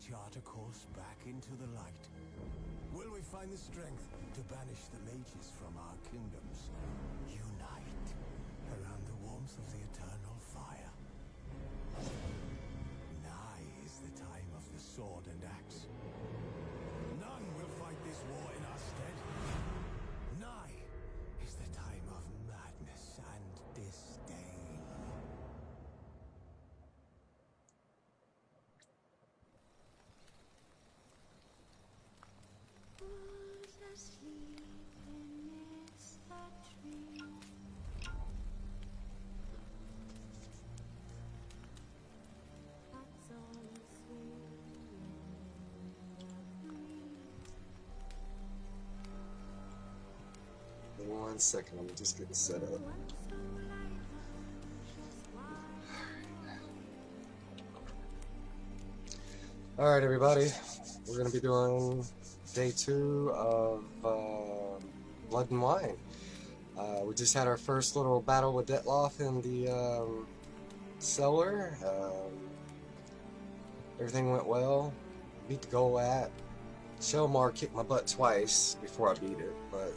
chart a course back into the light? Will we find the strength to banish the mages from our kingdoms? Unite around the warmth of the eternal fire. Nigh is the time of the sword and axe. None will fight this war in our stead. Nigh is the time of madness and disdain. Who's asleep in its a tree? That's all swinging in the breeze. 1 second, I'm just getting set up. Alright, everybody. We're going to be doing day 2 of Blood and Wine. We just had our first little battle with Detloff in the cellar. Everything went well. Beat the Golbat. Shelmar kicked my butt twice before I beat it, but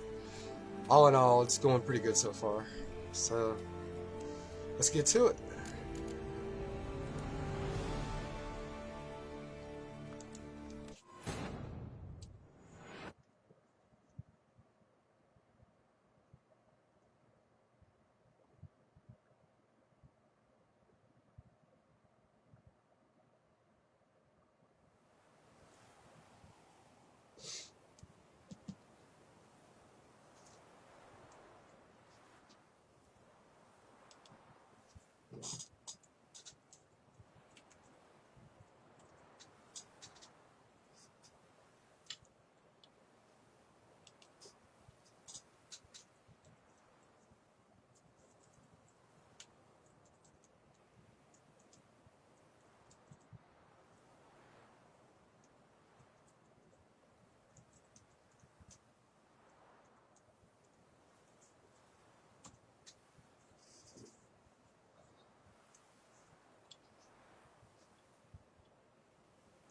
all in all, it's going pretty good so far. So, let's get to it.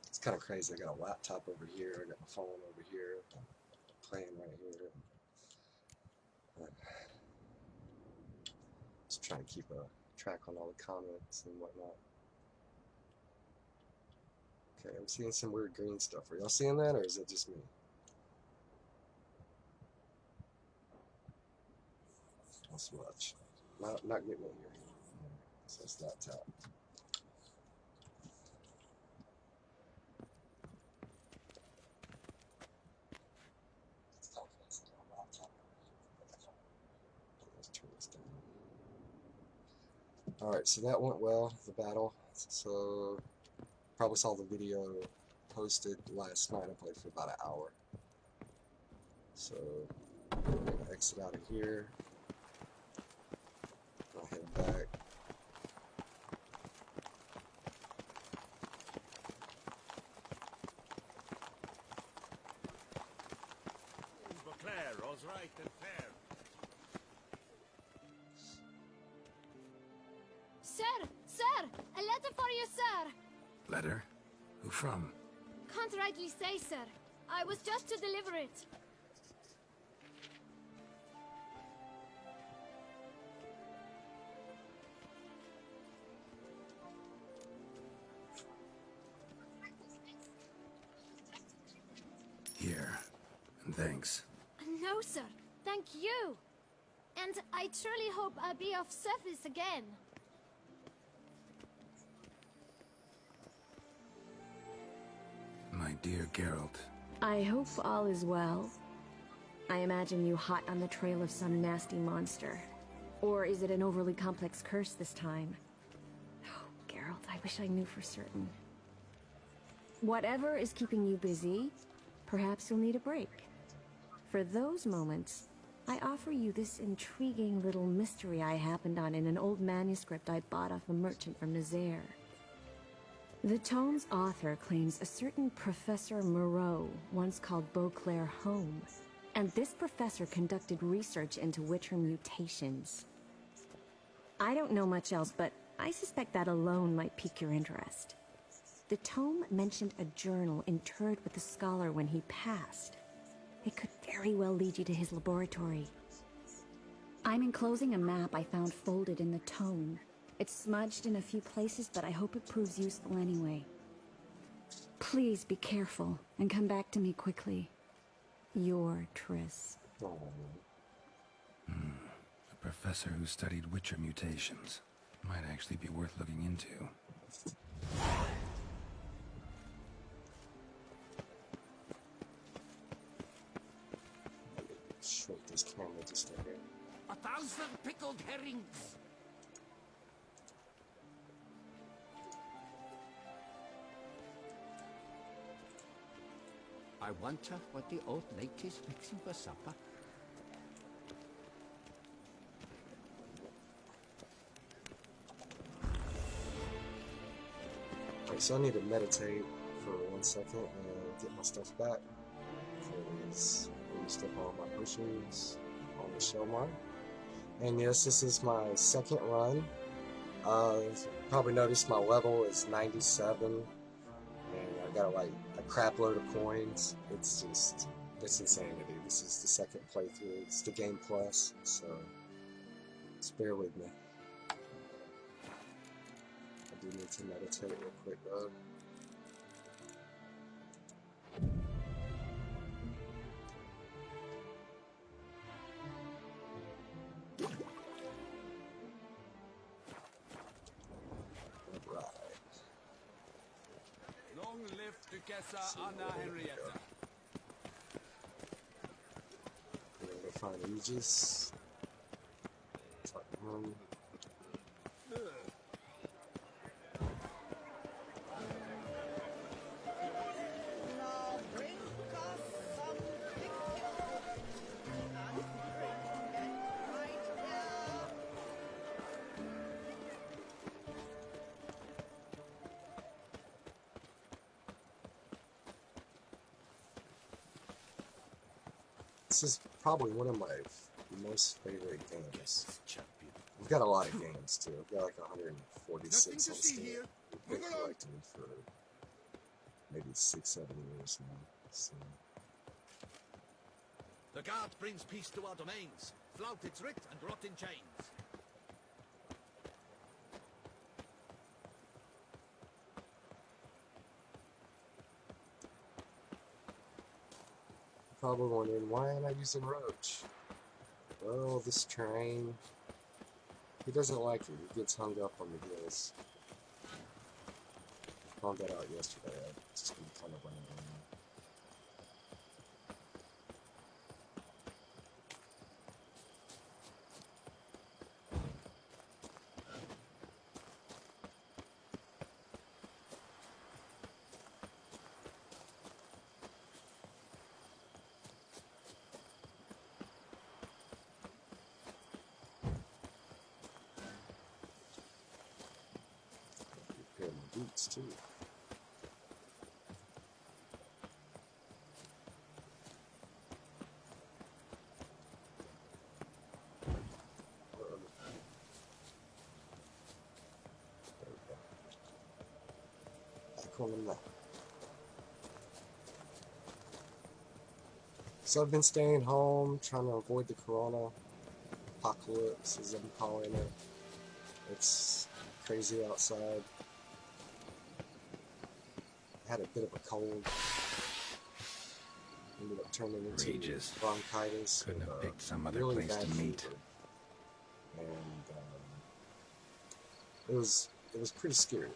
It's kind of crazy. I got a laptop over here. I got my phone over here. I'm playing right here. Just trying to keep a track on all the comments and whatnot. Okay, I'm seeing some weird green stuff. Are y'all seeing that, or is it just me? Not so much. Not getting in here. So it's not tapped. Alright, so that went well, the battle. So, probably saw the video posted last night. I played for about an hour. So, I'm going to exit out of here. I'll head back. Beauclair, all's right and fair. Sir! A letter for you, sir! Letter? Who from? Can't rightly say, sir. I was just to deliver it. Here. And thanks. No, sir. Thank you. And I truly hope I'll be of service again. My dear Geralt. I hope all is well. I imagine you hot on the trail of some nasty monster. Or is it an overly complex curse this time? Oh, Geralt, I wish I knew for certain. Whatever is keeping you busy, perhaps you'll need a break. For those moments, I offer you this intriguing little mystery I happened on in an old manuscript I bought off a merchant from Nazaire. The tome's author claims a certain Professor Moreau once called Beauclair home, and this professor conducted research into Witcher mutations. I don't know much else, but I suspect that alone might pique your interest. The tome mentioned a journal interred with the scholar when he passed. It could very well lead you to his laboratory. I'm enclosing a map I found folded in the tome. It's smudged in a few places, but I hope it proves useful anyway. Please be careful and come back to me quickly. Your Triss. Oh, A professor who studied Witcher mutations. Might actually be worth looking into. shrink this camera just a bit. 1,000 pickled herrings. I wonder what the old lady's fixing for supper. Okay, so I need to meditate for 1 second and get my stuff back. Because I used up all my potions on the shell mark. And yes, this is my second run. Probably noticed my level is 97. And I got like a crap load of coins. It's insanity. This is the second playthrough. It's the Game Plus, so just bear with me. I do need to meditate real quick though. Long live Duchessa Anna Henrietta. We're gonna go find Aegis. Talk to him. Now bring us some pictures and bring them right here. This is probably one of my most favorite games. We've got a lot of games too. We've got like 146 on Steam. We've been collecting for maybe 6-7 years now. So. The guard brings peace to our domains. Flout its writ and rot in chains. Probably wondering, why am I using Roach? Well, this train, he doesn't like it. He gets hung up on the hills. Found that out yesterday. I've just been kind of running around. Repair my boots too. There we go. Back on the map. So I've been staying home, trying to avoid the corona apocalypse, as I'm calling it. It's crazy outside. I had a bit of a cold. Ended up turning into Regis. bronchitis. Couldn't and, have picked some other really place bad to meet. fever. And it was pretty scary.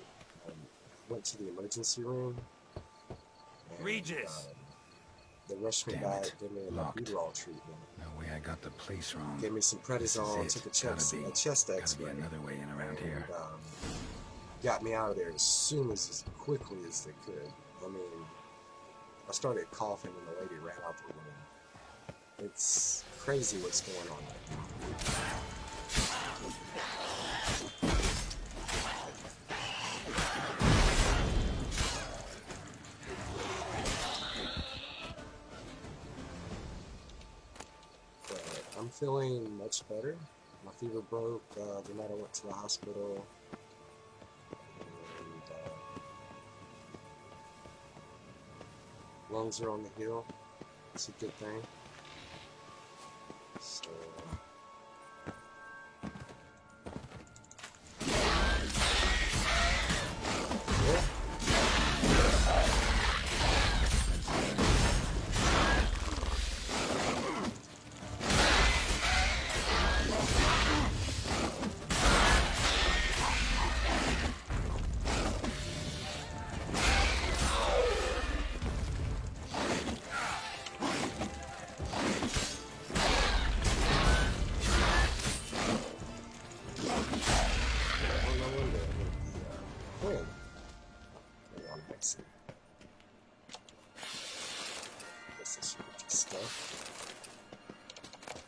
Went to the emergency room. And, Regis! they rushed me Damn back, it. gave me a Locked. albuterol treatment. No way I got the place wrong. Gave me some This prednisone, is took a it. chest Gotta be X-ray. another way in around here. And, got me out of there as quickly as they could. I mean, I started coughing and the lady ran out the room. It's crazy what's going on right now. But I'm feeling much better. My fever broke the night I went to the hospital. And lungs are on the hill. It's a good thing. So.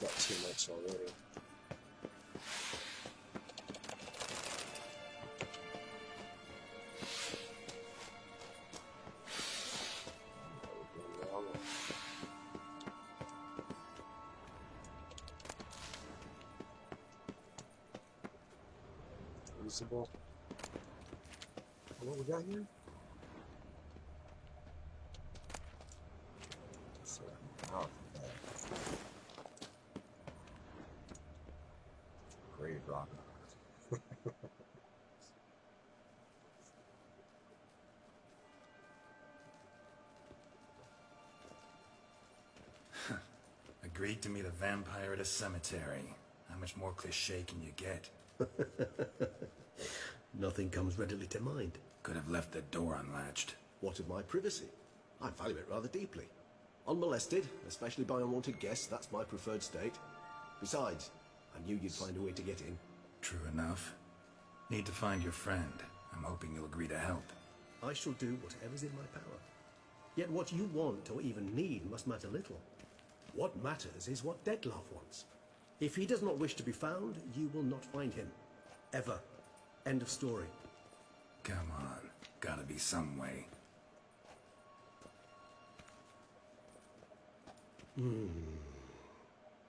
Got too much already. Usable. What we got here? So, Grave rock. Agreed to meet a vampire at a cemetery. How much more cliché can you get? Nothing comes readily to mind. Could have left the door unlatched. What of my privacy? I value it rather deeply. Unmolested, especially by unwanted guests, that's my preferred state. Besides, I knew you'd find a way to get in. True enough. Need to find your friend. I'm hoping you'll agree to help. I shall do whatever's in my power. Yet what you want or even need must matter little. What matters is what Dettlaff wants. If he does not wish to be found, you will not find him. Ever. End of story. Come on. Gotta be some way.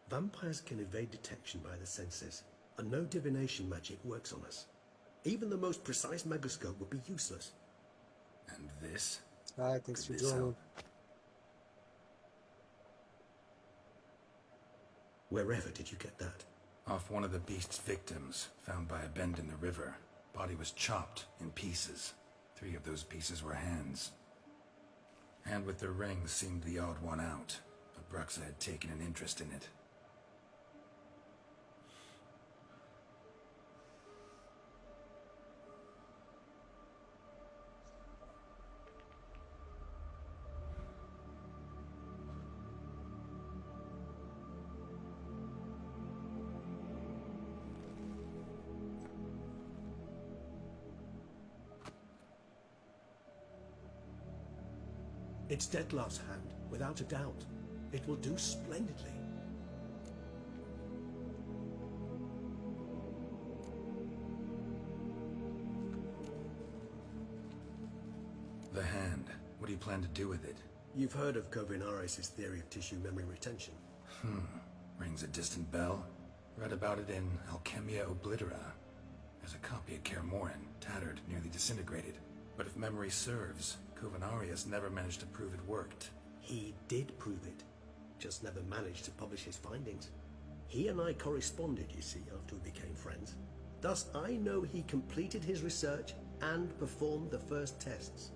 Vampires can evade detection by the senses, and no divination magic works on us. Even the most precise megoscope would be useless. And this? Alright, thanks for Could this joining. help? Wherever did you get that? Off one of the beast's victims, found by a bend in the river. Body was chopped in pieces. 3 of those pieces were hands. Hand with the ring seemed the odd one out, but Bruxa had taken an interest in it. It's Dettlaff's hand, without a doubt. It will do splendidly. The hand. What do you plan to do with it? You've heard of Kovinaris' theory of tissue memory retention. Rings a distant bell. Read about it in Alchemia Oblitera. There's a copy of Kaer Morhen, tattered, nearly disintegrated. But if memory serves, Kovinaris never managed to prove it worked. He did prove it, just never managed to publish his findings. He and I corresponded, you see, after we became friends. Thus, I know he completed his research and performed the first tests.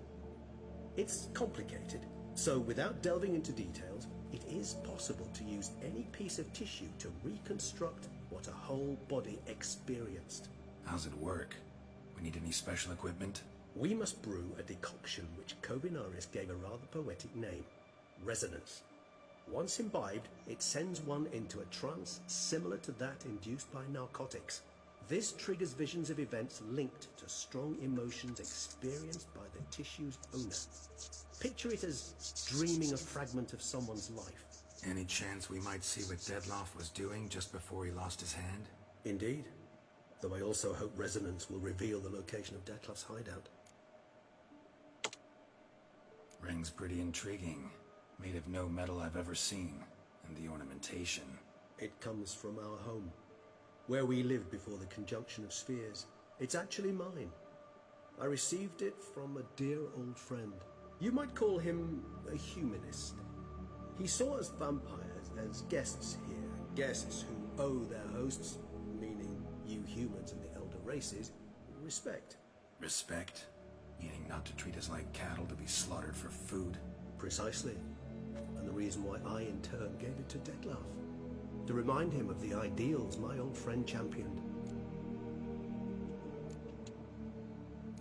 It's complicated, so without delving into details, it is possible to use any piece of tissue to reconstruct what a whole body experienced. How's it work? We need any special equipment? We must brew a decoction which Kovinaris gave a rather poetic name, resonance. Once imbibed, it sends one into a trance similar to that induced by narcotics. This triggers visions of events linked to strong emotions experienced by the tissue's owner. Picture it as dreaming a fragment of someone's life. Any chance we might see what Dettlaff was doing just before he lost his hand? Indeed. Though I also hope resonance will reveal the location of Dettlaff's hideout. Ring's pretty intriguing. Made of no metal I've ever seen. And the ornamentation. It comes from our home, where we lived before the conjunction of spheres. It's actually mine. I received it from a dear old friend. You might call him a humanist. He saw us vampires as guests here, guests who owe their hosts, meaning you humans and the elder races, respect. Respect? Meaning not to treat us like cattle to be slaughtered for food? Precisely. And the reason why I in turn gave it to Dettlaff. To remind him of the ideals my old friend championed.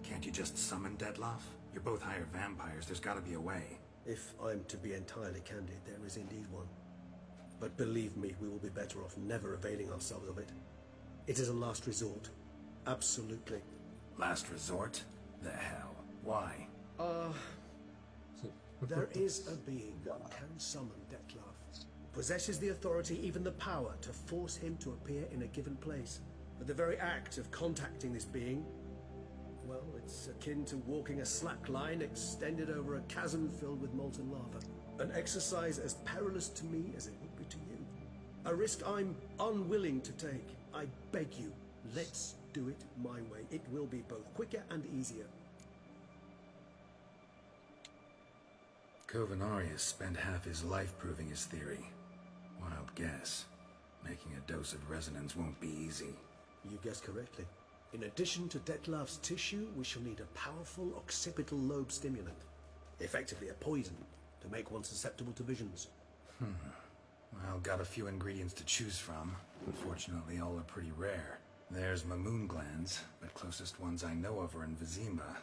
Can't you just summon Dettlaff? You're both hired vampires, there's gotta be a way. If I'm to be entirely candid, there is indeed one. But believe me, we will be better off never availing ourselves of it. It is a last resort. Absolutely. Last resort? The hell? Why? There is a being one can summon Dettlaff. Possesses the authority, even the power, to force him to appear in a given place. But the very act of contacting this being, well, it's akin to walking a slack line extended over a chasm filled with molten lava. An exercise as perilous to me as it would be to you. A risk I'm unwilling to take. I beg you, let's do it my way. It will be both quicker and easier. Covenarius spent half his life proving his theory. Wild guess. Making a dose of resonance won't be easy. You guessed correctly. In addition to Dettlaff's tissue, we shall need a powerful occipital lobe stimulant. Effectively a poison, to make one susceptible to visions. Well, got a few ingredients to choose from. Unfortunately, all are pretty rare. There's Mamoon glands, but closest ones I know of are in Vizima.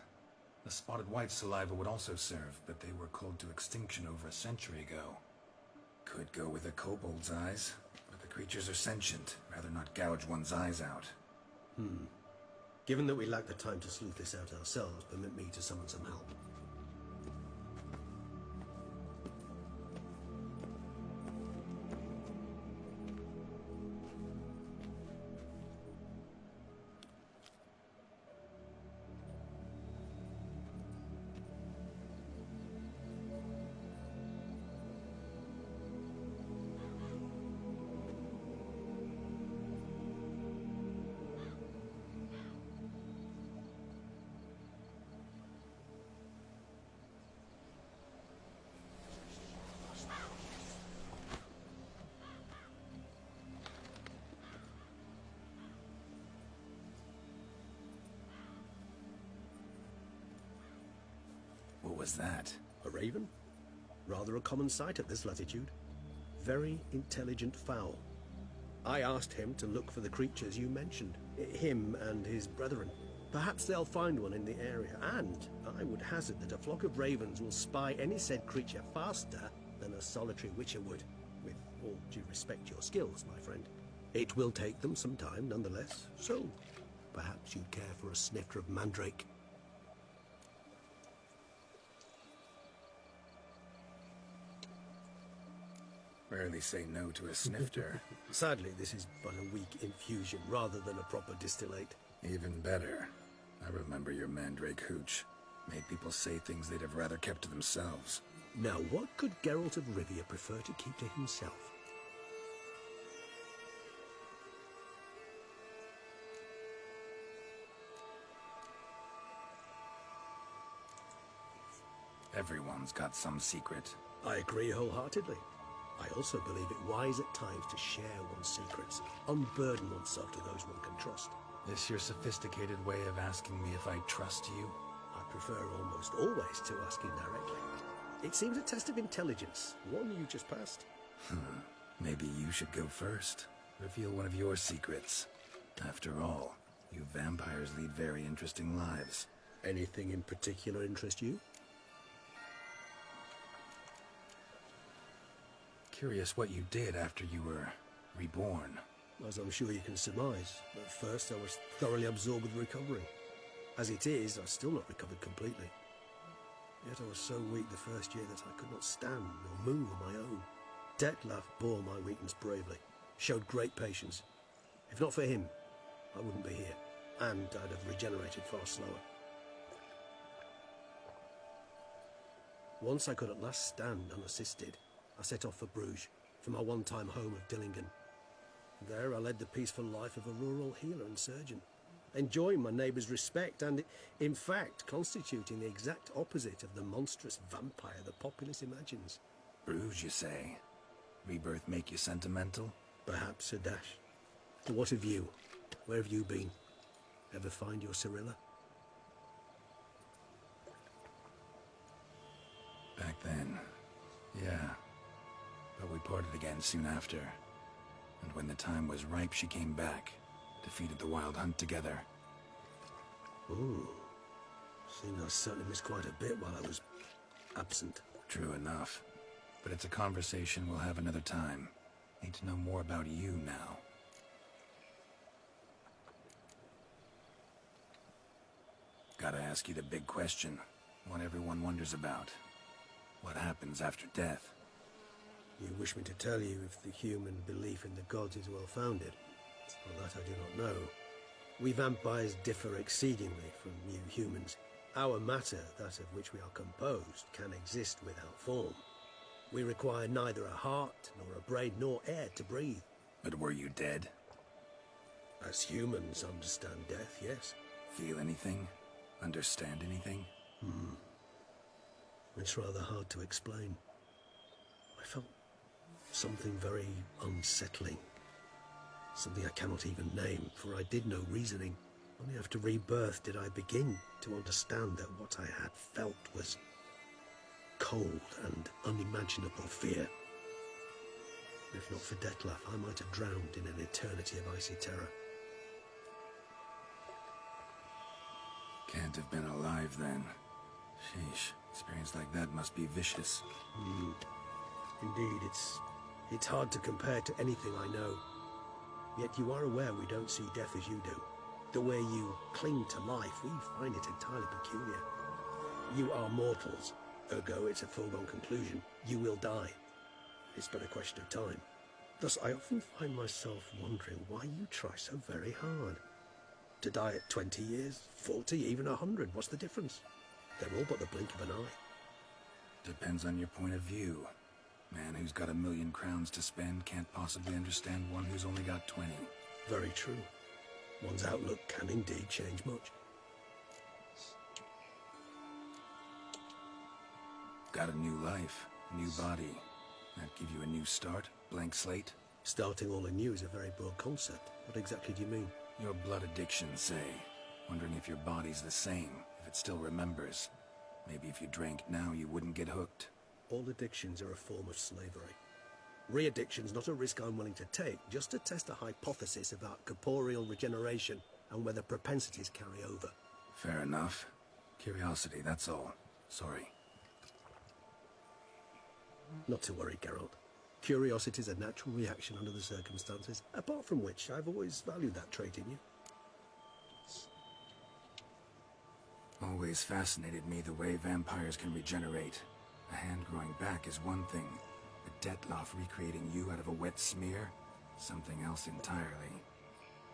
The spotted white saliva would also serve, but they were culled to extinction over a century ago. Could go with a kobold's eyes, but the creatures are sentient. Rather not gouge one's eyes out. Given that we lack the time to sleuth this out ourselves, permit me to summon some help. What was that? A raven? Rather a common sight at this latitude. Very intelligent fowl. I asked him to look for the creatures you mentioned. Him and his brethren. Perhaps they'll find one in the area, and I would hazard that a flock of ravens will spy any said creature faster than a solitary witcher would. With all due respect to your skills, my friend. It will take them some time, nonetheless, so perhaps you'd care for a snifter of mandrake. Rarely say no to a snifter. Sadly, this is but a weak infusion rather than a proper distillate. Even better. I remember your mandrake hooch. Made people say things they'd have rather kept to themselves. Now, what could Geralt of Rivia prefer to keep to himself? Everyone's got some secret. I agree wholeheartedly. I also believe it wise at times to share one's secrets, unburden oneself to those one can trust. This your sophisticated way of asking me if I trust you? I prefer almost always to ask indirectly. It seems a test of intelligence, one you just passed. Maybe you should go first. Reveal one of your secrets. After all, you vampires lead very interesting lives. Anything in particular interest you? Curious what you did after you were reborn. As I'm sure you can surmise, at first I was thoroughly absorbed with recovering. As it is, I've still not recovered completely. Yet I was so weak the first year that I could not stand or move on my own. Dettlaff bore my weakness bravely, showed great patience. If not for him, I wouldn't be here, and I'd have regenerated far slower. Once I could at last stand unassisted, I set off for Bruges, for my one-time home of Dillingen. There I led the peaceful life of a rural healer and surgeon. enjoying my neighbour's respect and, in fact, constituting the exact opposite of the monstrous vampire the populace imagines. Bruges, you say? Rebirth make you sentimental? Perhaps a dash. But what of you? Where have you been? Ever find your Cirilla? Back then, yeah. But we parted again soon after. And when the time was ripe, she came back. Defeated the Wild Hunt together. Ooh. Seems I certainly missed quite a bit while I was absent. True enough. But it's a conversation we'll have another time. Need to know more about you now. Gotta ask you the big question. One everyone wonders about. What happens after death? You wish me to tell you if the human belief in the gods is well founded? Well, that I do not know. We vampires differ exceedingly from you humans. Our matter, that of which we are composed, can exist without form. We require neither a heart, nor a brain, nor air to breathe. But were you dead? As humans understand death, yes. Feel anything? Understand anything? It's rather hard to explain. I felt something very unsettling. Something I cannot even name, for I did no reasoning. Only after rebirth did I begin to understand that what I had felt was cold and unimaginable fear. If not for Dettlaff, I might have drowned in an eternity of icy terror. Can't have been alive then. Sheesh, experience like that must be vicious. Indeed, it's hard to compare to anything I know. Yet you are aware we don't see death as you do. The way you cling to life, we find it entirely peculiar. You are mortals, ergo it's a foregone conclusion. You will die. It's but a question of time. Thus, I often find myself wondering why you try so very hard. To die at 20 years, 40, even 100, what's the difference? They're all but the blink of an eye. Depends on your point of view. Man who's got 1,000,000 crowns to spend can't possibly understand one who's only got 20. Very true. One's outlook can indeed change much. Got a new life, new body. That give you a new start? Blank slate? Starting all anew is a very broad concept. What exactly do you mean? Your blood addiction, say. Wondering if your body's the same, if it still remembers. Maybe if you drank now, you wouldn't get hooked. All addictions are a form of slavery. Re-addiction's not a risk I'm willing to take, just to test a hypothesis about corporeal regeneration and whether propensities carry over. Fair enough. Curiosity, that's all. Sorry. Not to worry, Geralt. Curiosity is a natural reaction under the circumstances, apart from which I've always valued that trait in you. Always fascinated me the way vampires can regenerate. A hand growing back is one thing. A Dettlaff recreating you out of a wet smear? Something else entirely.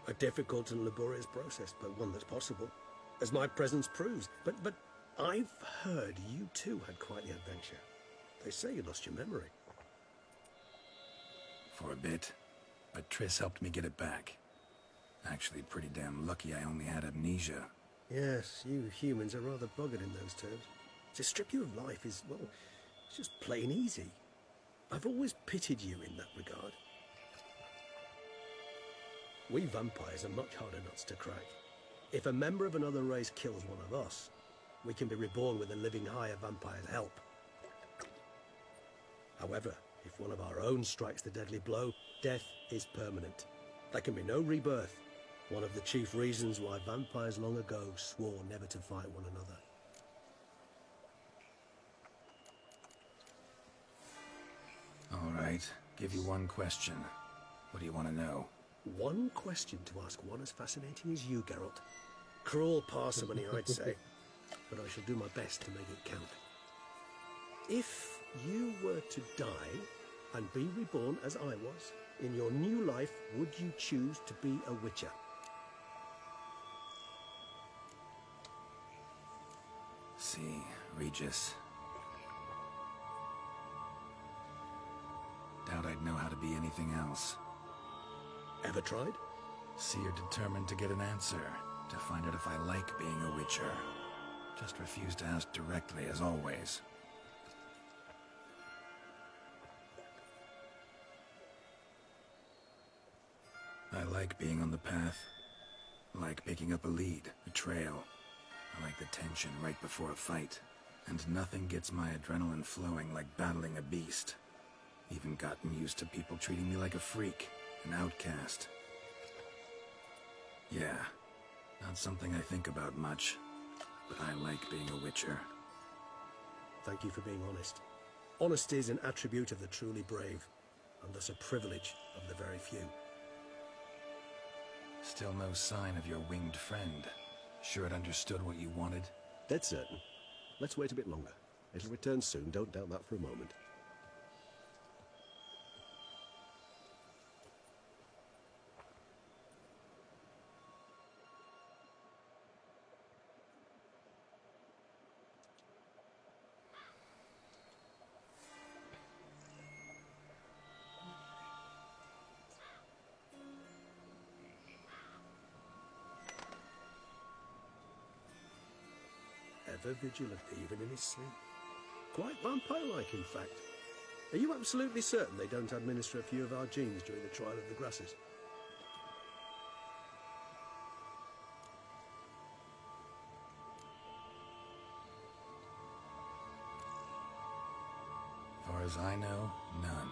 A difficult and laborious process, but one that's possible, as my presence proves. But I've heard you too had quite the adventure. They say you lost your memory. For a bit, but Triss helped me get it back. Actually, pretty damn lucky I only had amnesia. Yes, you humans are rather buggered in those terms. To strip you of life is, well, it's just plain easy. I've always pitied you in that regard. We vampires are much harder nuts to crack. If a member of another race kills one of us, we can be reborn with a living higher vampire's help. However, if one of our own strikes the deadly blow, death is permanent. There can be no rebirth. One of the chief reasons why vampires long ago swore never to fight one another. All right, give you one question. What do you want to know? One question to ask one as fascinating as you, Geralt. Cruel parsimony, I'd say, but I shall do my best to make it count. If you were to die and be reborn as I was, in your new life, would you choose to be a Witcher? See, Regis. Doubt I'd know how to be anything else. Ever tried? See, you're determined to get an answer. to find out if I like being a witcher. Just refuse to ask directly, as always. I like being on the path. I like picking up a lead, a trail. I like the tension right before a fight. And nothing gets my adrenaline flowing like battling a beast. Even gotten used to people treating me like a freak, an outcast. Yeah, not something I think about much, but I like being a witcher. Thank you for being honest. Honesty is an attribute of the truly brave, and thus a privilege of the very few. Still no sign of your winged friend. Sure it understood what you wanted? Dead certain. Let's wait a bit longer. It'll return soon, don't doubt that for a moment. Ever vigilant, even in his sleep. Quite vampire-like, in fact. Are you absolutely certain they don't administer a few of our genes during the trial of the grasses? Far as I know, none.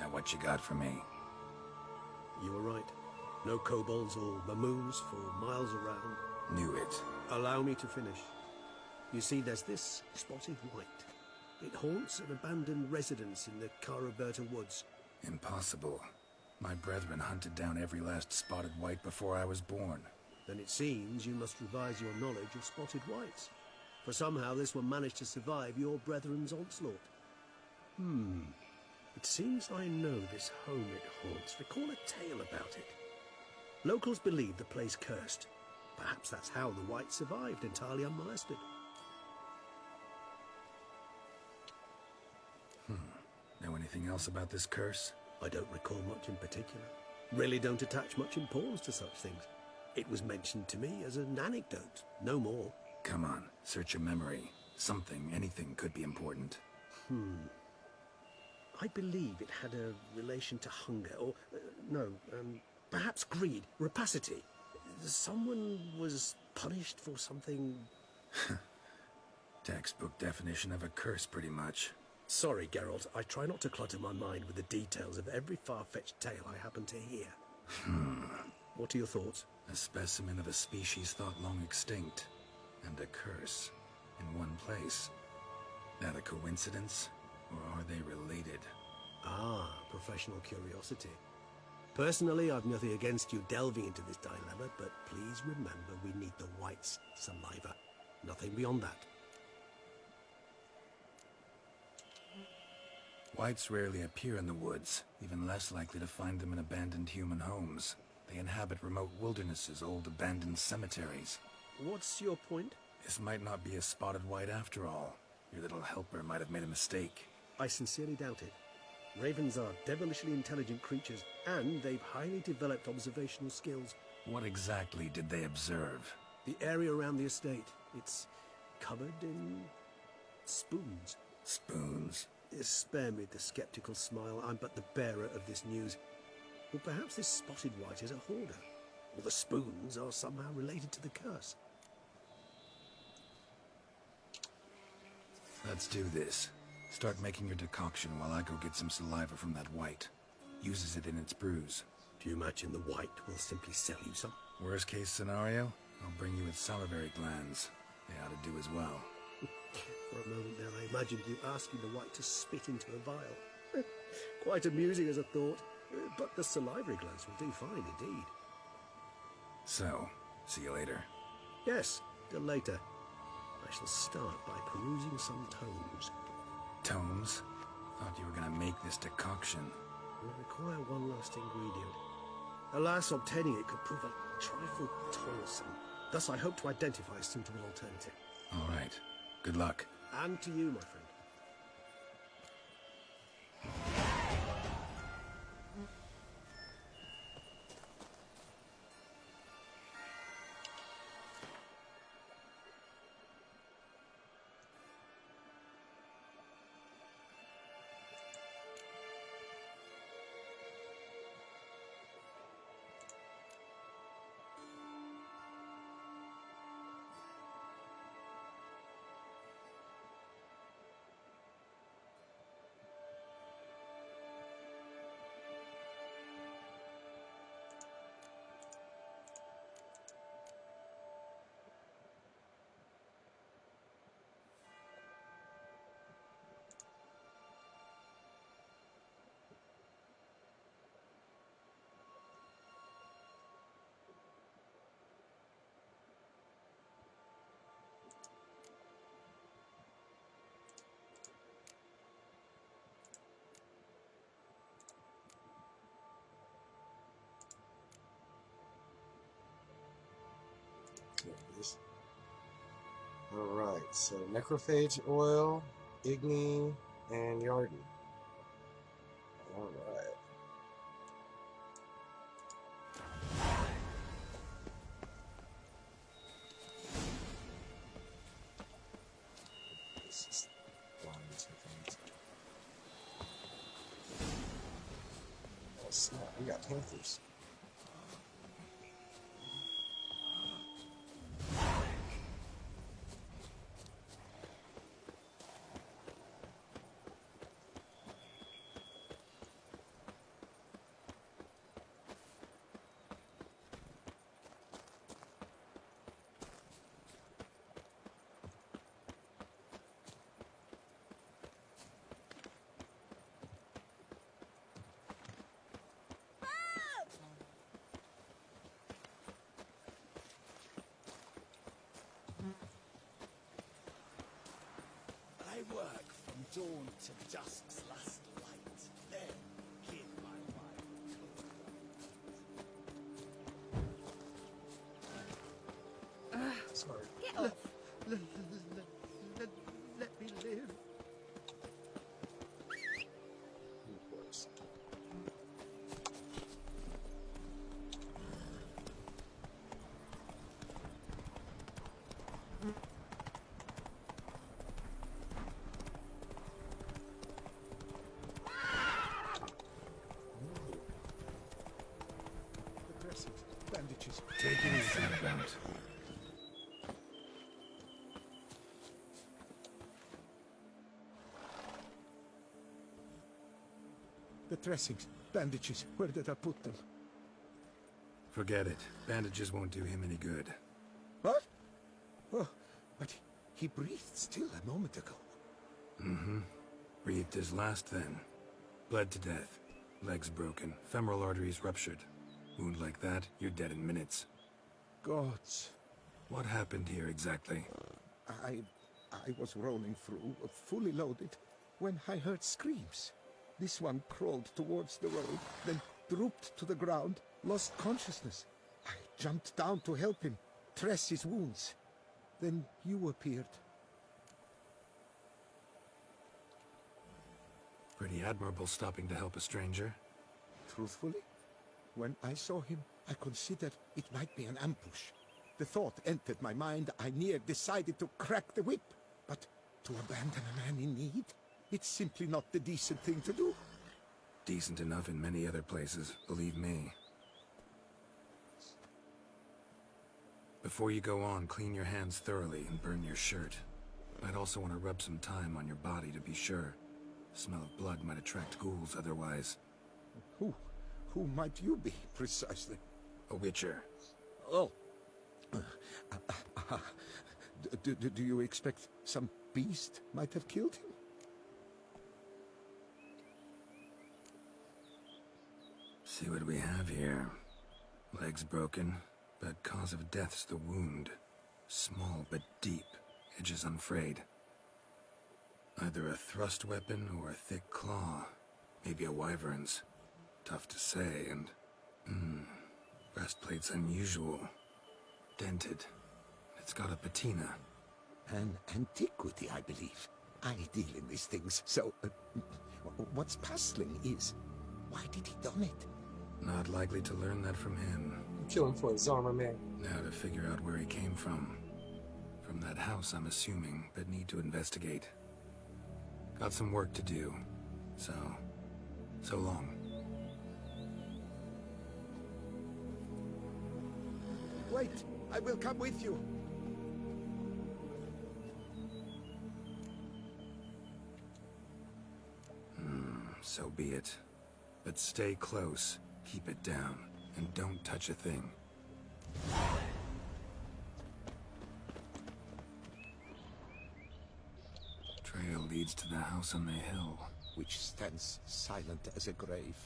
Now what you got for me? You were right. No kobolds or mamoons for miles around. Knew it. Allow me to finish. You see, there's this spotted white. It haunts an abandoned residence in the Caraberta woods. Impossible. My brethren hunted down every last spotted white before I was born. Then it seems you must revise your knowledge of spotted whites. For somehow this one managed to survive your brethren's onslaught. It seems I know this home it haunts. Recall a tale about it. Locals believe the place cursed. Perhaps that's how the whites survived entirely unmolested. Know anything else about this curse? I don't recall much in particular. Really don't attach much importance to such things. It was mentioned to me as an anecdote, no more. Come on, search your memory. Something, anything could be important. I believe it had a relation to hunger, or, perhaps greed, rapacity. Someone was punished for something... Textbook definition of a curse, pretty much. Sorry, Geralt, I try not to clutter my mind with the details of every far-fetched tale I happen to hear. What are your thoughts? A specimen of a species thought long extinct, and a curse in one place. That a coincidence, or are they related? Ah, professional curiosity. Personally, I've nothing against you delving into this dilemma, but please remember we need the whites' saliva. Nothing beyond that. Whites rarely appear in the woods, even less likely to find them in abandoned human homes. They inhabit remote wildernesses, old abandoned cemeteries. What's your point? This might not be a spotted white after all. Your little helper might have made a mistake. I sincerely doubt it. Ravens are devilishly intelligent creatures, and they've highly developed observational skills. What exactly did they observe? The area around the estate, it's covered in spoons. Spoons? Spare me the skeptical smile. I'm but the bearer of this news. Or perhaps this spotted white is a hoarder. Or the spoons are somehow related to the curse. Let's do this. Start making your decoction while I go get some saliva from that white. Uses it in its brews. Do you imagine the white will simply sell you some? Worst case scenario, I'll bring you its salivary glands. They ought to do as well. For a moment there, I imagined you asking the white to spit into a vial. Quite amusing as a thought, but the salivary glands will do fine indeed. So, see you later. Yes, till later. I shall start by perusing some tomes. Tomes? Thought you were gonna make this decoction. Will require one last ingredient. Alas, obtaining it could prove a trifle toilsome. Thus I hope to identify a suitable alternative. All right. Good luck. And to you, my friend. So necrophage oil, Igni, and Yarden. Alright. This is blind, I think. Oh snap, we got panthers. I work from dawn to dusk's last light, then give my wife Sorry. Get off. Let me live. Of course. The dressings, bandages. Take it easy, Bent. The dressings, bandages. Where did I put them? Forget it. Bandages won't do him any good. What? Oh, but he breathed still a moment ago. Mm-hmm. Breathed his last then. Bled to death. Legs broken. Femoral arteries ruptured. Wound like that, you're dead in minutes. Gods. What happened here exactly? I was rolling through, fully loaded, when I heard screams. This one crawled towards the road, then drooped to the ground, lost consciousness. I jumped down to help him, dress his wounds. Then you appeared. Pretty admirable stopping to help a stranger. Truthfully, when I saw him, I considered it might be an ambush. The thought entered my mind, I near decided to crack the whip. But to abandon a man in need? It's simply not the decent thing to do. Decent enough in many other places, believe me. Before you go on, clean your hands thoroughly and burn your shirt. I'd also want to rub some thyme on your body to be sure. The smell of blood might attract ghouls otherwise. Who might you be, precisely? A witcher. Oh. Do you expect some beast might have killed him? See what we have here. Legs broken, but cause of death's the wound. Small but deep, edges unfrayed. Either a thrust weapon or a thick claw. Maybe a wyvern's. Tough to say, and... breastplate's unusual. Dented. It's got a patina. An antiquity, I believe. I deal in these things, so... what's puzzling is, why did he don it? Not likely to learn that from him. Kill him for his armor, man. Now to figure out where he came from. From that house, I'm assuming, but need to investigate. Got some work to do. So long. Wait, I will come with you. So be it. But stay close, keep it down, and don't touch a thing. Trail leads to the house on the hill. Which stands silent as a grave.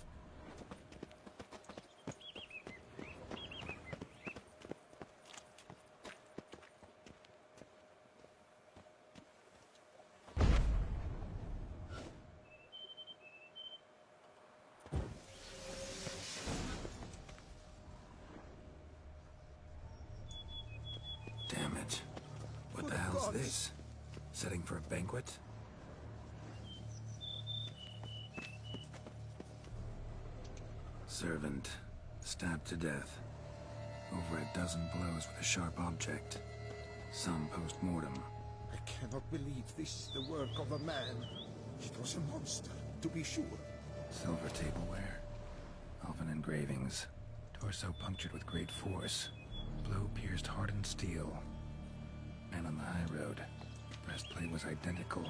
Damn it. What the hell's this? Setting for a banquet? Servant, stabbed to death. Over a dozen blows with a sharp object. Some post-mortem. I cannot believe this is the work of a man. It was a monster, to be sure. Silver tableware. Elven engravings. Torso punctured with great force. Blow pierced hardened steel. Man on the high road. Breastplate was identical.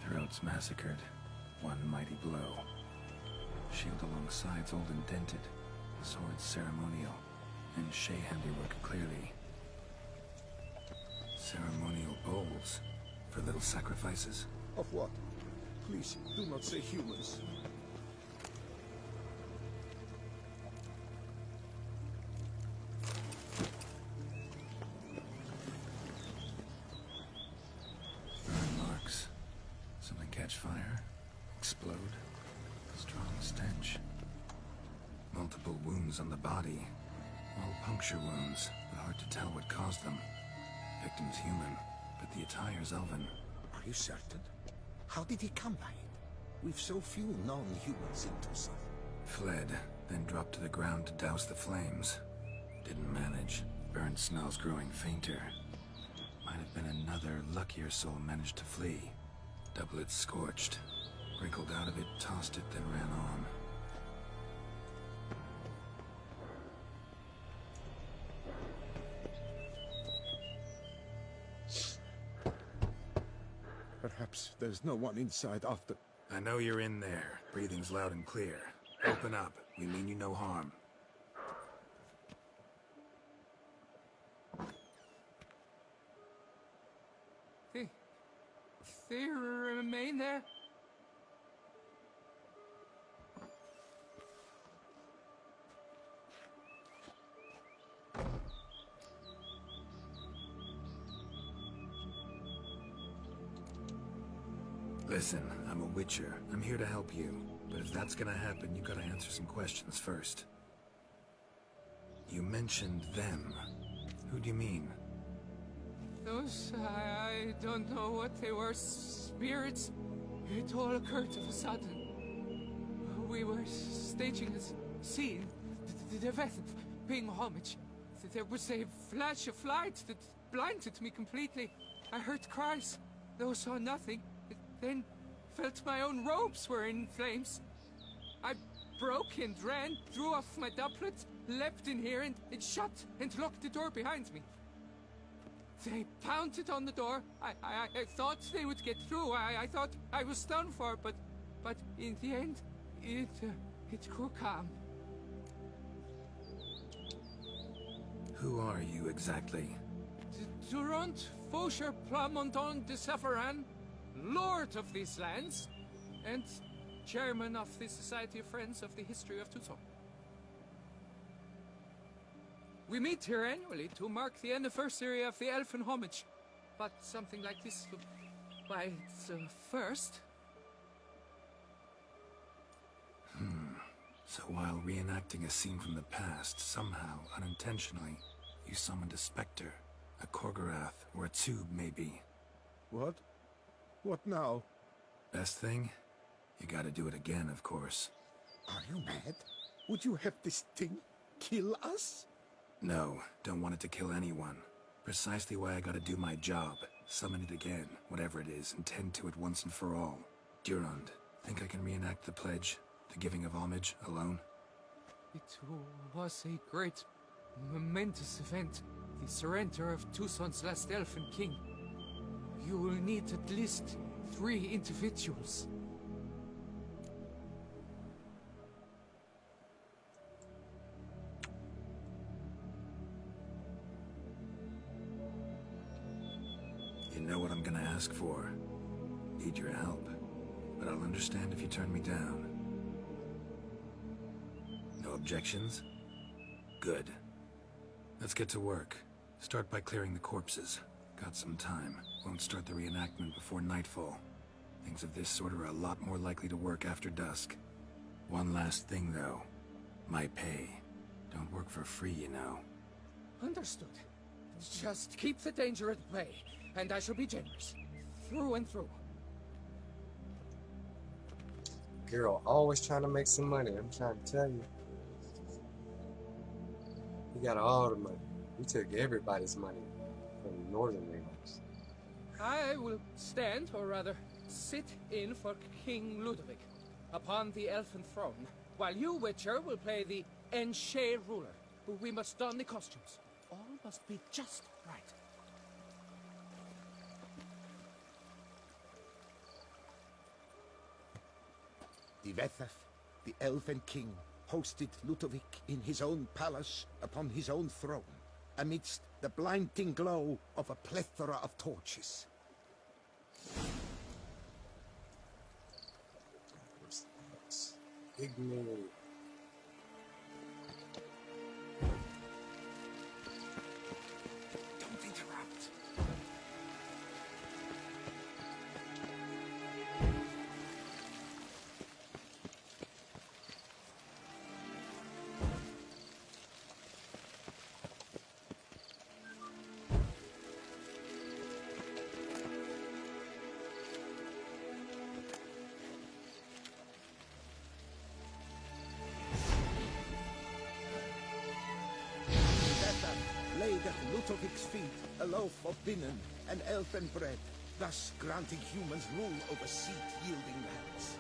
Throats massacred. One mighty blow. Shield along sides old and dented. Sword ceremonial. And Shay handiwork clearly. Ceremonial bowls. For little sacrifices. Of what? Please, do not say humans. Burn marks. Something catch fire. Explode. Strong stench. Multiple wounds on the body. All puncture wounds, but hard to tell what caused them. Victim's human, but the attire's elven. Are you certain? How did he come by it? We've so few non-humans in Tucson. Fled, then dropped to the ground to douse the flames. Didn't manage. Burnt smells growing fainter. Might have been another luckier soul managed to flee. Doublet scorched. Wrinkled out of it, tossed it, then ran on. Perhaps there's no one inside after... I know you're in there. Breathing's loud and clear. Open up. We mean you no harm. They remain there? Listen, I'm a witcher. I'm here to help you. But if that's gonna happen, you gotta answer some questions first. You mentioned them. Who do you mean? Those, I don't know what they were. Spirits. It all occurred of a sudden. We were staging a scene. The event, paying homage. There was a flash of light that blinded me completely. I heard cries, though saw nothing. Then felt my own robes were in flames. I broke and ran, threw off my doublet, leapt in here and it shut and locked the door behind me. They pounded on the door. I thought they would get through. I thought I was done for, but in the end, it grew calm. Who are you exactly? Durant Faucher Plamondon de Savaran, Lord of these lands, and Chairman of the Society of Friends of the History of Tucson. We meet here annually to mark the anniversary of the Elfin Homage, but something like this, why, it's first. So while reenacting a scene from the past, somehow, unintentionally, you summoned a specter, a Korgorath, or a tube, maybe. What? What now? Best thing? You gotta do it again, of course. Are you mad? Would you have this thing kill us? No, don't want it to kill anyone. Precisely why I gotta do my job. Summon it again, whatever it is, and tend to it once and for all. Durand, think I can reenact the pledge? The giving of homage, alone? It was a great, momentous event. The surrender of Tucson's last Elfin King. You will need at least 3 individuals. You know what I'm gonna ask for. Need your help. But I'll understand if you turn me down. No objections? Good. Let's get to work. Start by clearing the corpses. Got some time. Won't start the reenactment before nightfall. Things of this sort are a lot more likely to work after dusk. One last thing, though. My pay. Don't work for free, you know. Understood. Just keep the danger at bay, and I shall be generous. through and through. Girl, always trying to make some money. I'm trying to tell you. He got all the money. He took everybody's money from the Northern Realms. I will stand, or rather, sit in for King Ludovic upon the elfin throne, while you, Witcher, will play the Enshe ruler. We must don the costumes. All must be just right. Ivethaf, the Elven King, hosted Ludovic in his own palace upon his own throne, amidst the blinding glow of a plethora of torches. Ignore. Don't interrupt. Ivethaf laid at Ludovic's feet a loaf of binnen and elfin bread, thus granting humans rule over seed-yielding lands.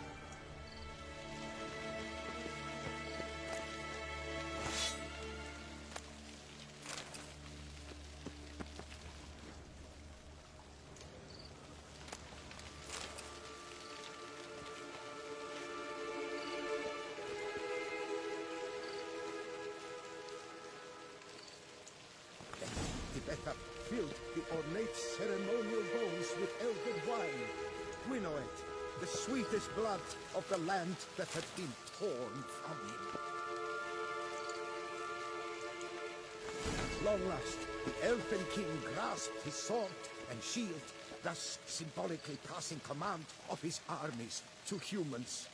Ivethaf filled the ornate ceremonial bowls with elven wine. Gwinoet, the sweetest blood of the land that had been torn from him. At long last, the Elfin King grasped his sword and shield, thus symbolically passing command of his armies to humans.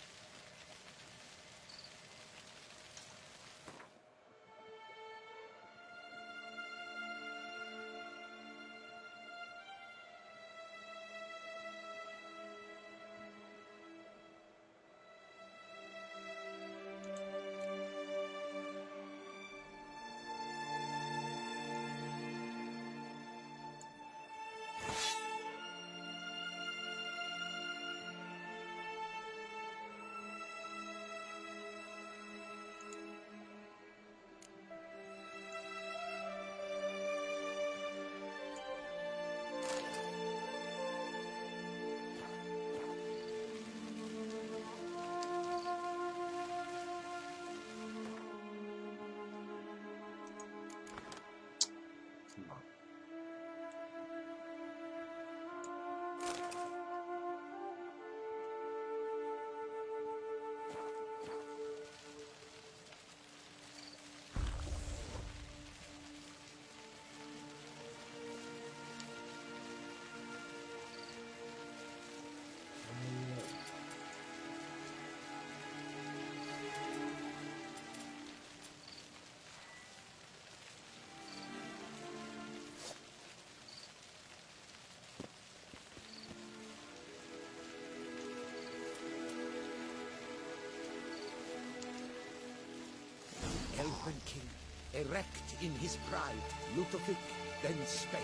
Elven King, erect in his pride, Ludovic then spake.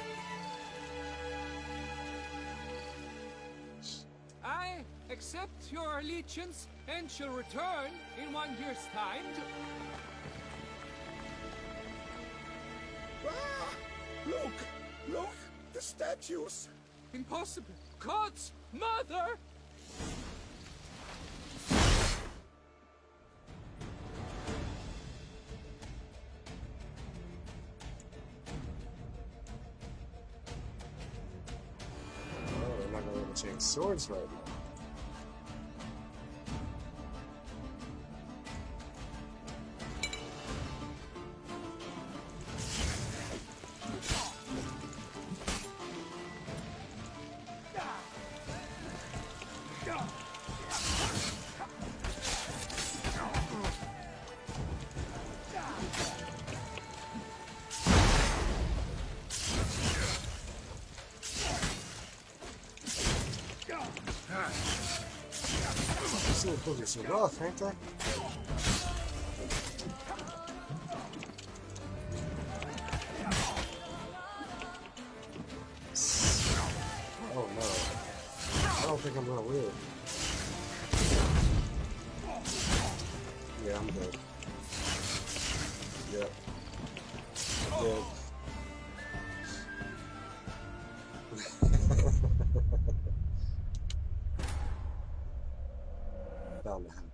I accept your allegiance and shall return in 1 year's time to... Ah! Look! Look! The statues! Impossible! God's mother! Oh, they're not gonna let me change swords right now. These little boogers are rough, ain't they? Oh no. I don't think I'm gonna live. Yeah, I'm dead. Yep. Dead. Bound to happen.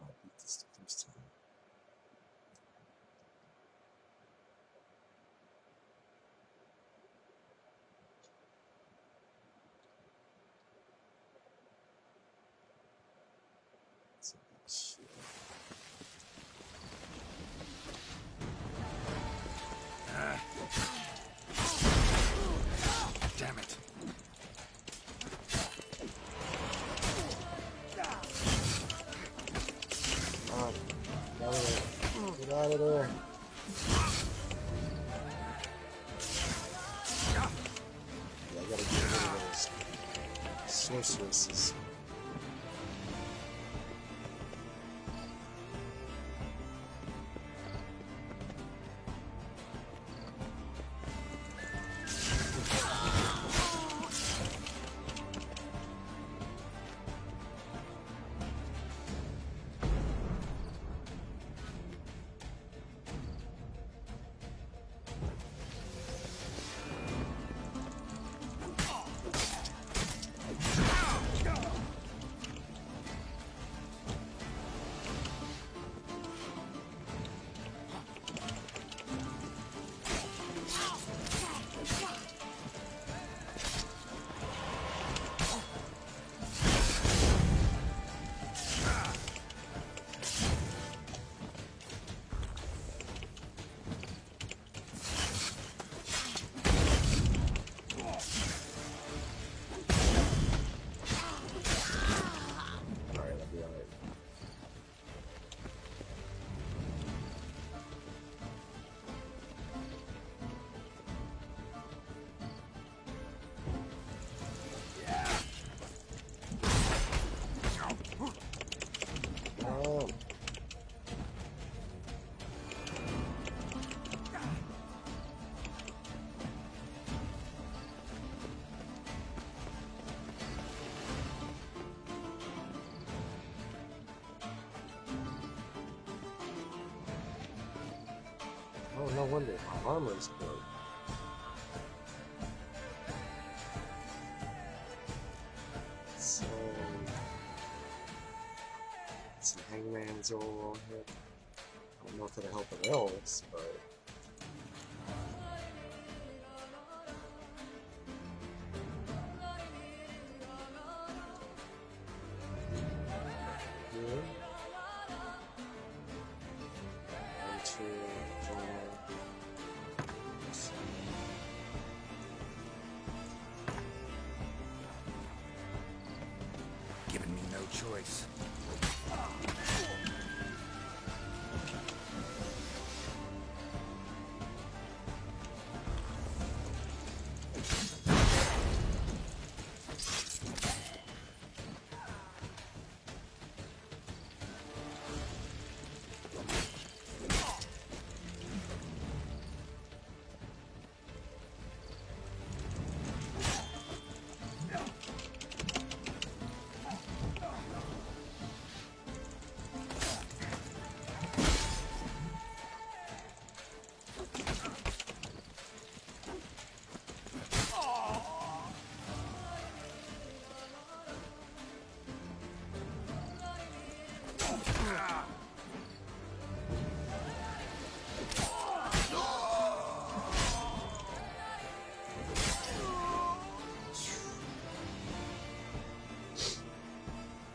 I beat this the first time. It's a big shit. Damn it. Get out of there. Yeah, I gotta get rid of those sorceresses. Oh, no wonder my armor's broke. So, some hangman's all here. I don't know if it'll help an else, but. Good. 1, 2, 3. Giving me no choice.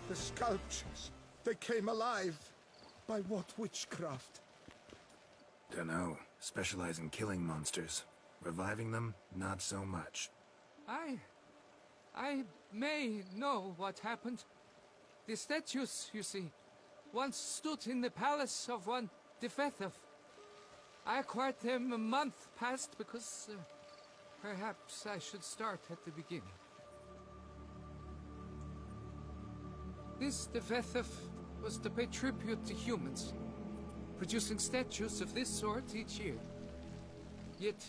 The sculptures, they came alive. By what witchcraft? Dunno. Specialize in killing monsters. Reviving them, not so much. I may know what happened. The statues, you see, once stood in the palace of one Defethov. I acquired them a month past because perhaps I should start at the beginning. This Defethov was to pay tribute to humans, producing statues of this sort each year. Yet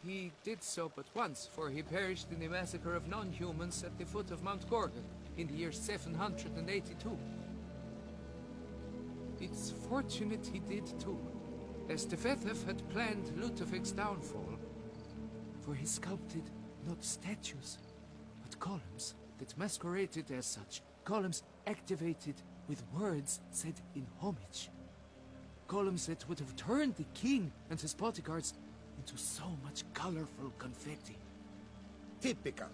he did so but once, for he perished in the massacre of non-humans at the foot of Mount Gorgon in the year 782. It's fortunate he did too, as Defethov had planned Ludovic's downfall, for he sculpted not statues, but columns that masqueraded as such. Columns activated with words said in homage. Columns that would have turned the king and his bodyguards into so much colorful confetti. Typical.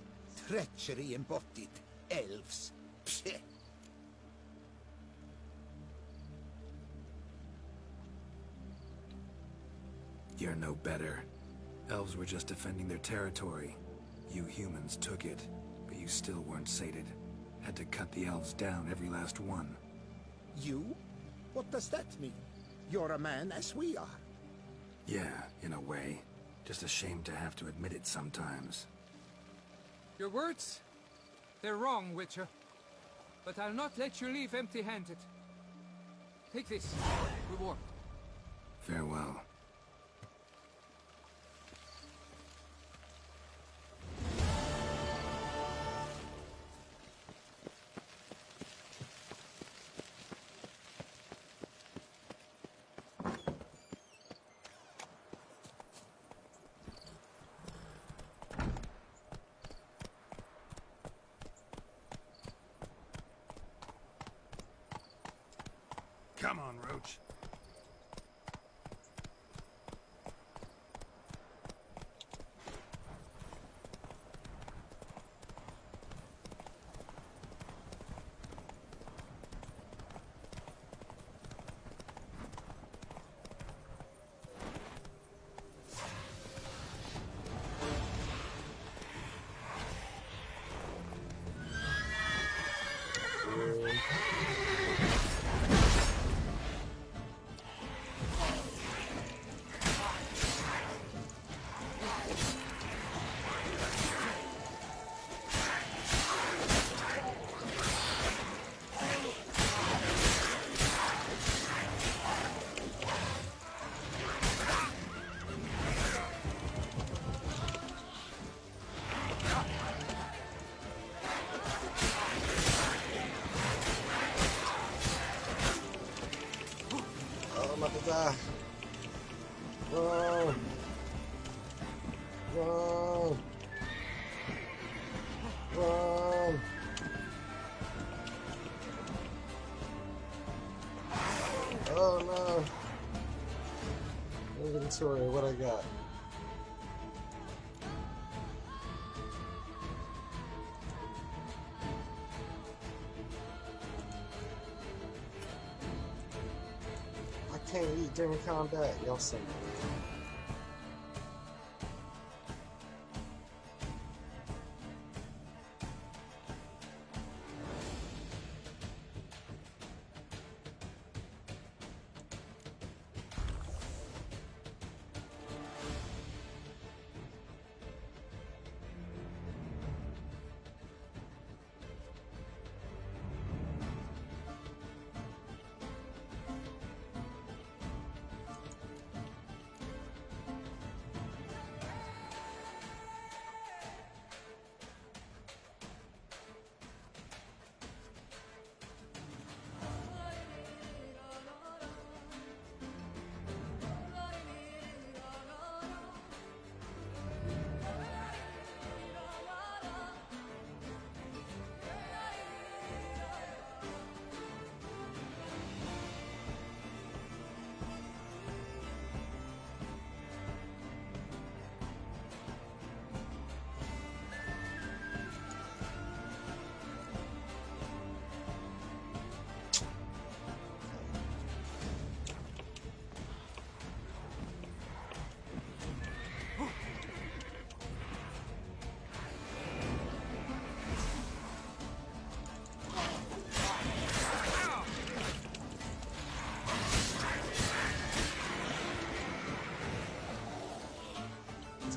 Treachery embodied. Elves. Pshh. You're no better. Elves were just defending their territory. You humans took it, but you still weren't sated. Had to cut the elves down, every last one. You? What does that mean? You're a man as we are. Yeah, in a way. Just ashamed to have to admit it sometimes. Your words? They're wrong, Witcher. But I'll not let you leave empty-handed. Take this. Reward. Farewell. Come on, Roach. Run! Run! Run! Oh no! Inventory, what I got? I can't eat during combat, y'all say.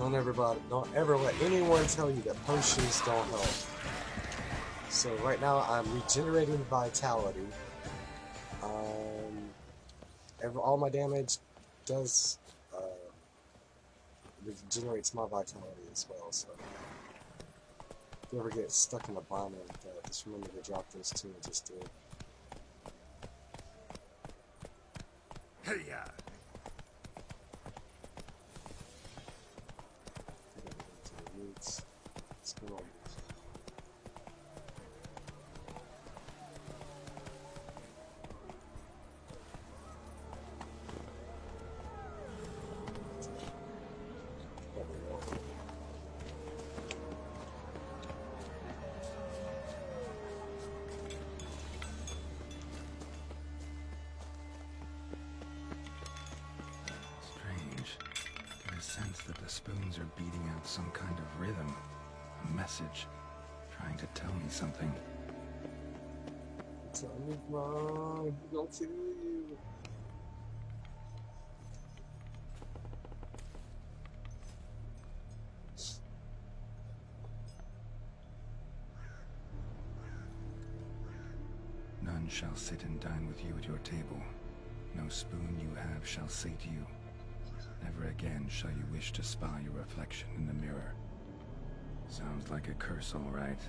Don't ever let anyone tell you that potions don't help. So right now I'm regenerating vitality. All my damage does regenerates my vitality as well. So if you ever get stuck in a bind like that, just remember to drop those two and just do it. Hey ya! Let's go on. Strange. Get a sense that the spoons are beating out some kind of rhythm. A message. Trying to tell me something. Tell me, Mom, don't kill you. None shall sit and dine with you at your table. No spoon you have shall sate you. Never again shall you wish to spy your reflection in the mirror. Sounds like a curse, all right.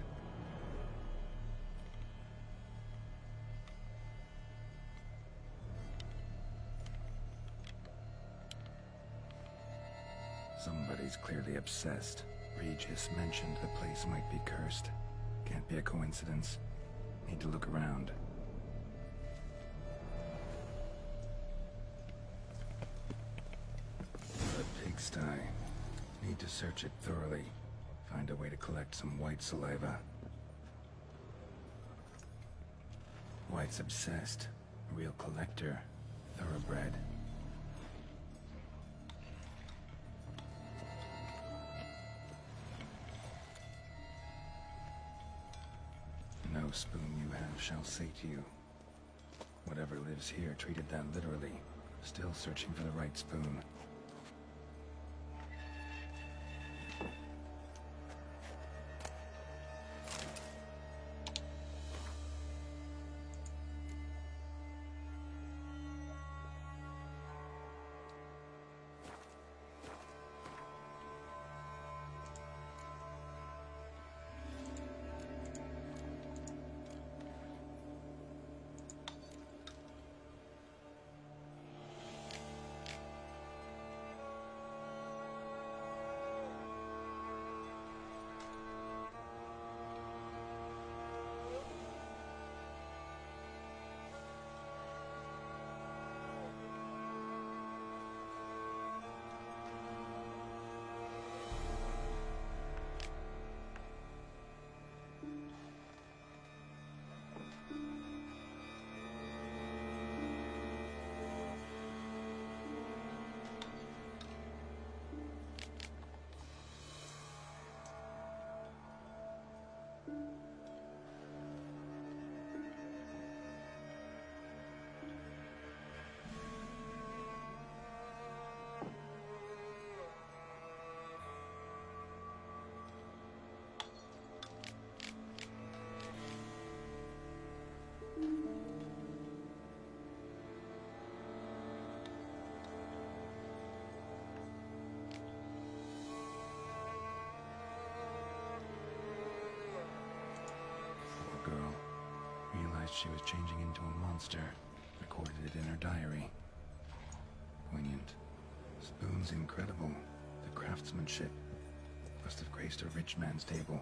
Somebody's clearly obsessed. Regis mentioned the place might be cursed. Can't be a coincidence. Need to look around. A pigsty. Need to search it thoroughly. Find a way to collect some white saliva. White's obsessed. A real collector. Thoroughbred. No spoon you have shall sate you. Whatever lives here treated that literally. Still searching for the right spoon. Girl realized she was changing into a monster, recorded it in her diary. Poignant. Spoon's incredible. The craftsmanship must have graced a rich man's table.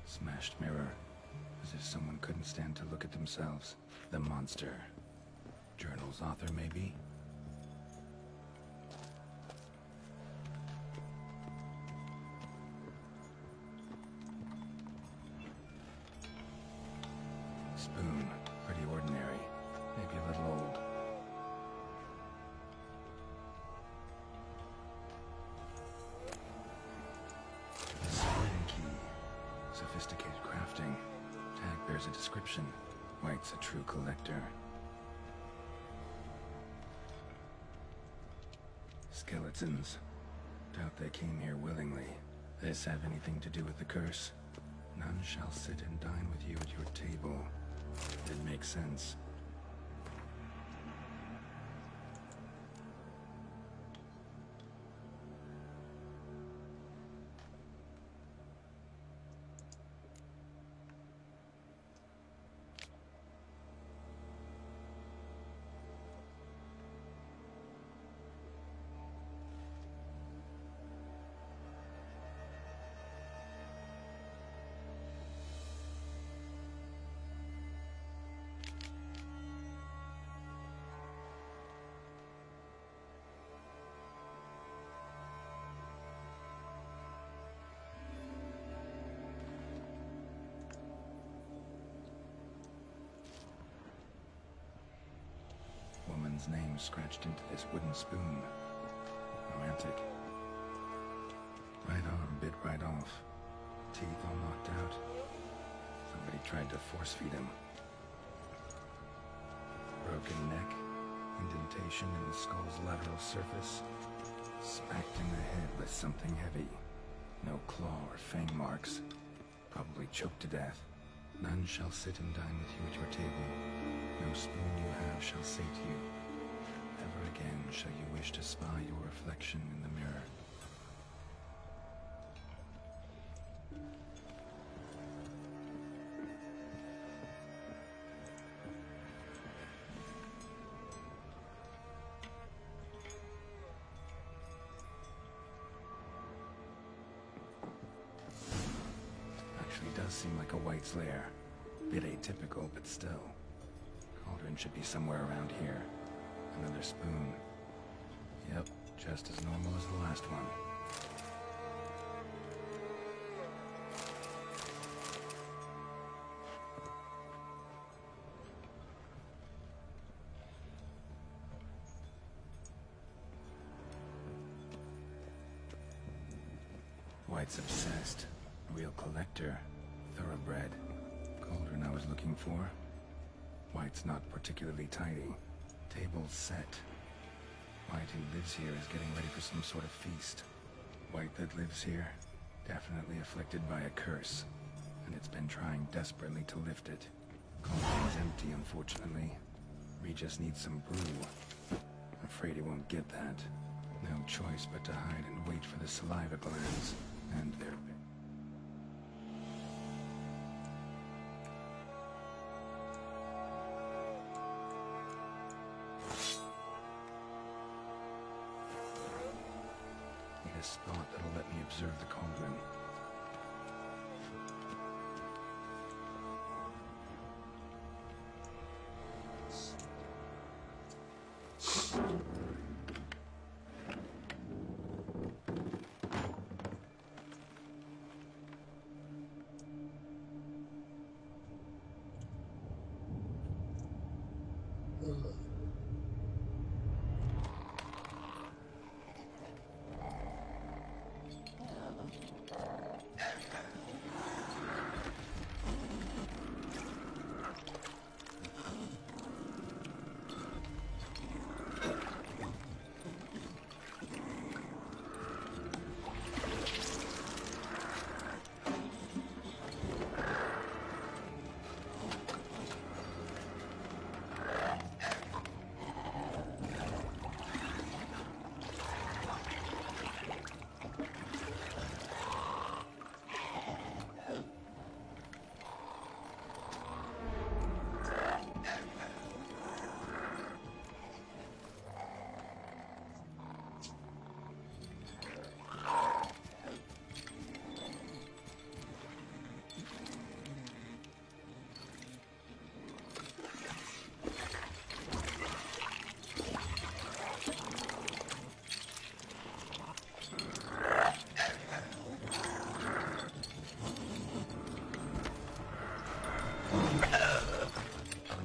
Smashed mirror. As if someone couldn't stand to look at themselves. The monster. Journal's author, maybe? Spoon. Pretty ordinary. Maybe a little old. bears a description. White's a true collector. Skeletons. Doubt they came here willingly. This have anything to do with the curse? None shall sit and dine with you at your table. It makes sense. Woman's name scratched into this wooden spoon. Romantic. Right arm bit right off. Teeth all knocked out. Somebody tried to force feed him. Broken neck. Indentation in the skull's lateral surface. Smacked in the head with something heavy. No claw or fang marks. Probably choked to death. None shall sit and dine with you at your table. No spoon you have shall sate you. Never again shall you wish to spy your reflection in the mirror. Actually does seem like a White's lair. Bit atypical, but still. Cauldron should be somewhere around here. Another spoon. Yep, just as normal as the last one. White's obsessed. Real collector. Thoroughbred. Cauldron I was looking for. White's not particularly tidy. Table's set. White who lives here is getting ready for some sort of feast. White that lives here, definitely afflicted by a curse, and it's been trying desperately to lift it. Cauldron's empty, unfortunately. Regis needs some brew. Afraid he won't get that. No choice but to hide and wait for the saliva glands, and their... a spot that'll let me observe the cauldron.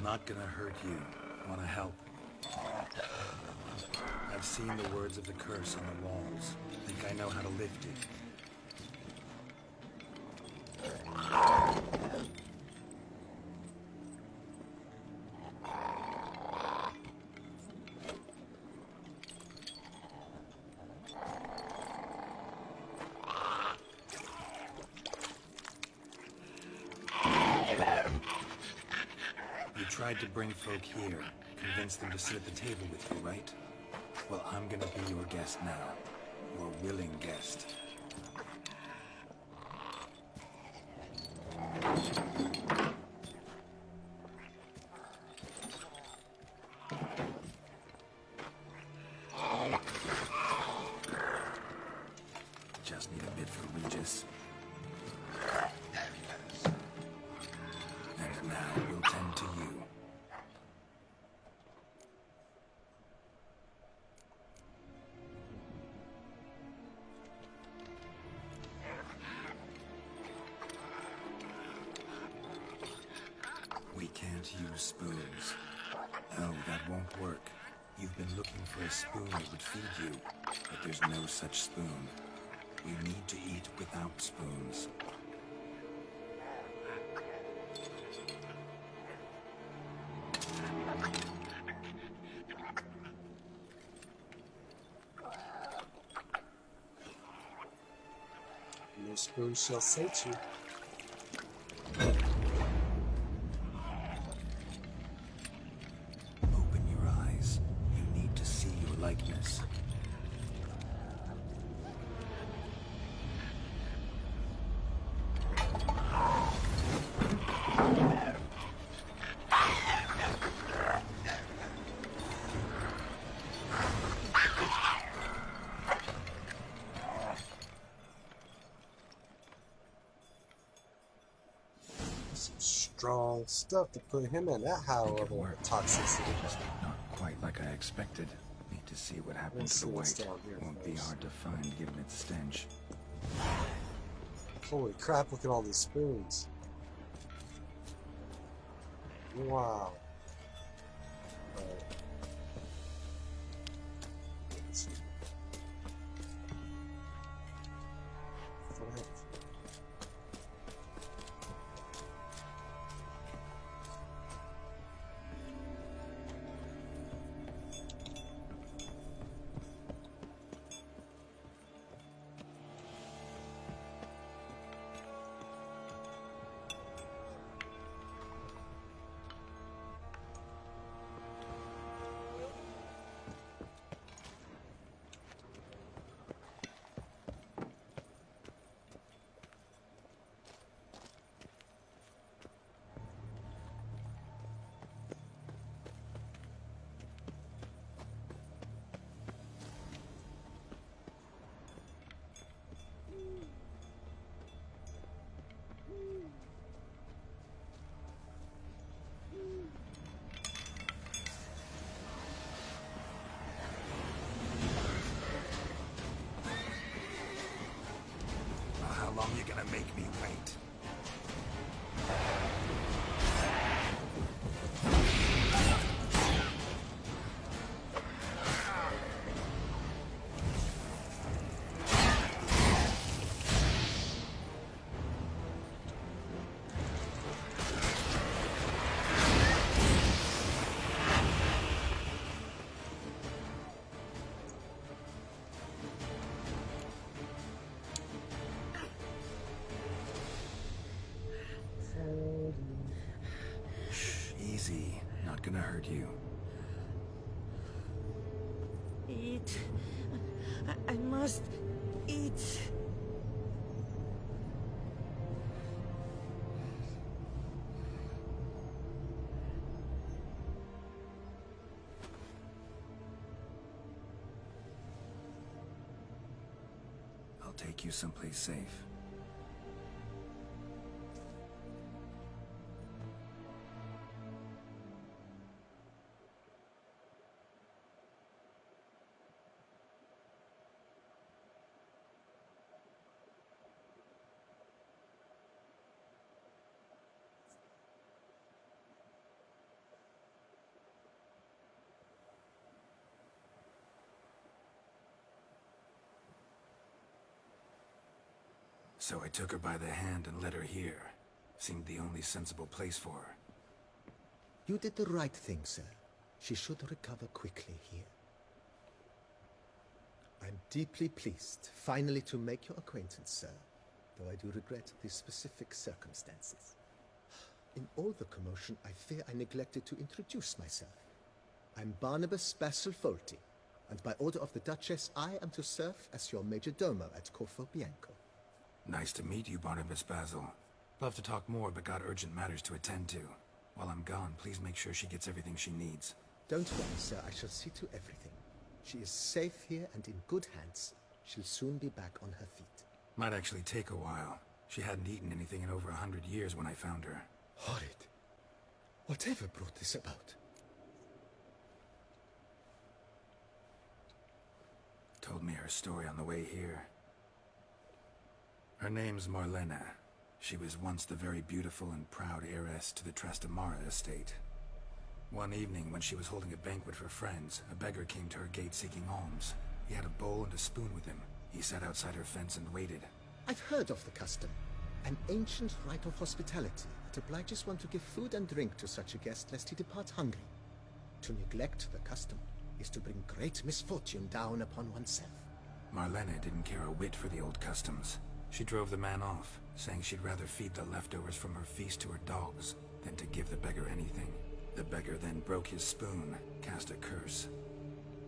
Not gonna hurt you. Wanna help? I've seen the words of the curse on the walls. Think I know how to lift it. You tried to bring folk here, convince them to sit at the table with you, right? Well, I'm gonna be your guest now. Your willing guest. Just need a bit for Regis. And now we'll tend to you. We can't use spoons. No, that won't work. You've been looking for a spoon that would feed you, but there's no such spoon. We need to eat without spoons. No spoon shall sate you. Open your eyes. You need to see your likeness. Some strong stuff to put him in that high level of toxicity. Just not quite like I expected. Need to see what happened Let's to the see what's white. down here Won't be first. hard to find given its stench. Holy crap, look at all these spoons. Wow. Alright. Let's see. What? Well, how long you gonna make me wait? Shh, easy. Not gonna hurt you. Eat. I must eat. I'll take you someplace safe. So I took her by the hand and led her here. Seemed the only sensible place for her. You did the right thing, sir. She should recover quickly here. I'm deeply pleased, finally, to make your acquaintance, sir. Though I do regret the specific circumstances. In all the commotion, I fear I neglected to introduce myself. I'm Barnabas Basil Folty, and by order of the Duchess, I am to serve as your major domo at Corvo Bianco. Nice to meet you, Barnabas Basil. Love to talk more, but got urgent matters to attend to. While I'm gone, please make sure she gets everything she needs. Don't worry, sir. I shall see to everything. She is safe here and in good hands. She'll soon be back on her feet. Might actually take a while. She hadn't eaten anything in over 100 years when I found her. Horrid. Whatever brought this about? Told me her story on the way here. Her name's Marlena. She was once the very beautiful and proud heiress to the Trastamara estate. One evening, when she was holding a banquet for friends, a beggar came to her gate seeking alms. He had a bowl and a spoon with him. He sat outside her fence and waited. I've heard of the custom. An ancient rite of hospitality that obliges one to give food and drink to such a guest lest he depart hungry. To neglect the custom is to bring great misfortune down upon oneself. Marlena didn't care a whit for the old customs. She drove the man off, saying she'd rather feed the leftovers from her feast to her dogs than to give the beggar anything. The beggar then broke his spoon, cast a curse.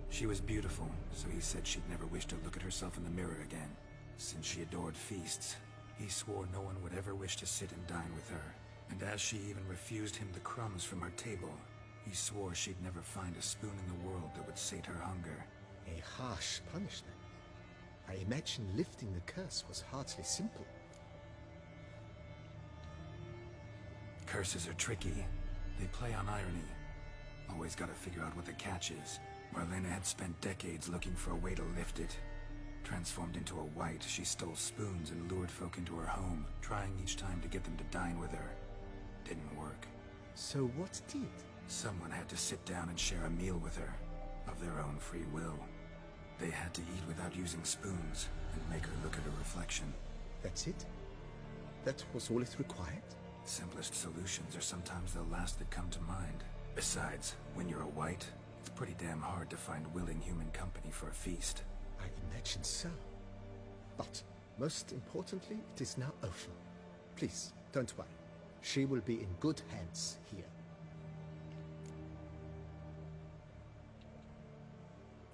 She was beautiful, so he said she'd never wish to look at herself in the mirror again. Since she adored feasts, he swore no one would ever wish to sit and dine with her. And as she even refused him the crumbs from her table, he swore she'd never find a spoon in the world that would sate her hunger. A harsh punishment. I imagine lifting the curse was hardly simple. Curses are tricky. They play on irony. Always gotta figure out what the catch is. Marlena had spent decades looking for a way to lift it. Transformed into a wight, she stole spoons and lured folk into her home, trying each time to get them to dine with her. Didn't work. So what did? Someone had to sit down and share a meal with her, of their own free will. They had to eat without using spoons, and make her look at her reflection. That's it? That was all it required? Simplest solutions are sometimes the last that come to mind. Besides, when you're a wight, it's pretty damn hard to find willing human company for a feast. I imagine so. But, most importantly, it is now over. Please, don't worry. She will be in good hands here.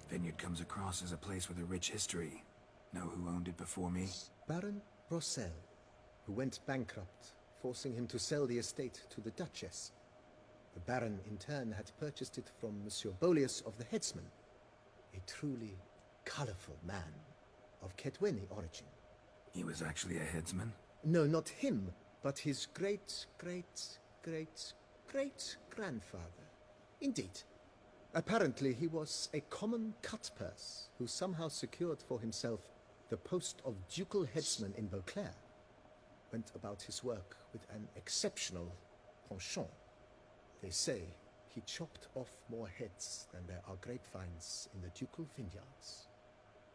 Vineyard comes across as a place with a rich history. Know who owned it before me? Baron Rossel, who went bankrupt, forcing him to sell the estate to the Duchess. The Baron, in turn, had purchased it from Monsieur Bolius of the Headsman, a truly colorful man of Ketweni origin. He was actually a headsman? No, not him, but his great-great-great-great-grandfather. Indeed. Apparently, he was a common cut-purse who somehow secured for himself the post of ducal headsman in Beauclair. Went about his work with an exceptional penchant. They say he chopped off more heads than there are grapevines in the ducal vineyards.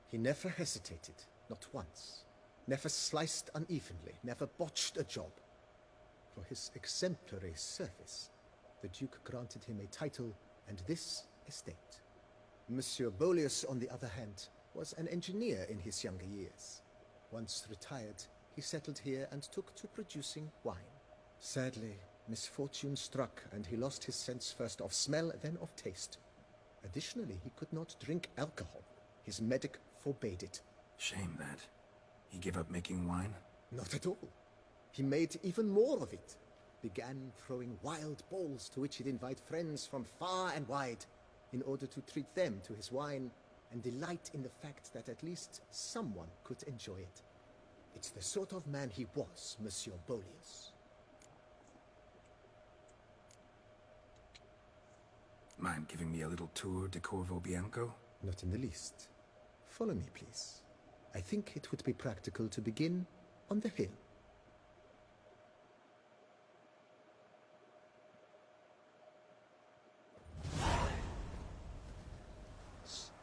He never hesitated, not once. Never sliced unevenly, never botched a job. For his exemplary service, the Duke granted him a title and this estate. Monsieur Bolius, on the other hand, was an engineer in his younger years. Once retired, he settled here and took to producing wine. Sadly, misfortune struck and he lost his sense first of smell, then of taste. Additionally, he could not drink alcohol. His medic forbade it. Shame that. He gave up making wine? Not at all. He made even more of it. Began throwing wild balls to which he'd invite friends from far and wide in order to treat them to his wine and delight in the fact that at least someone could enjoy it. It's the sort of man he was, Monsieur Bolius. Mind giving me a little tour de Corvo Bianco? Not in the least. Follow me, please. I think it would be practical to begin on the hill.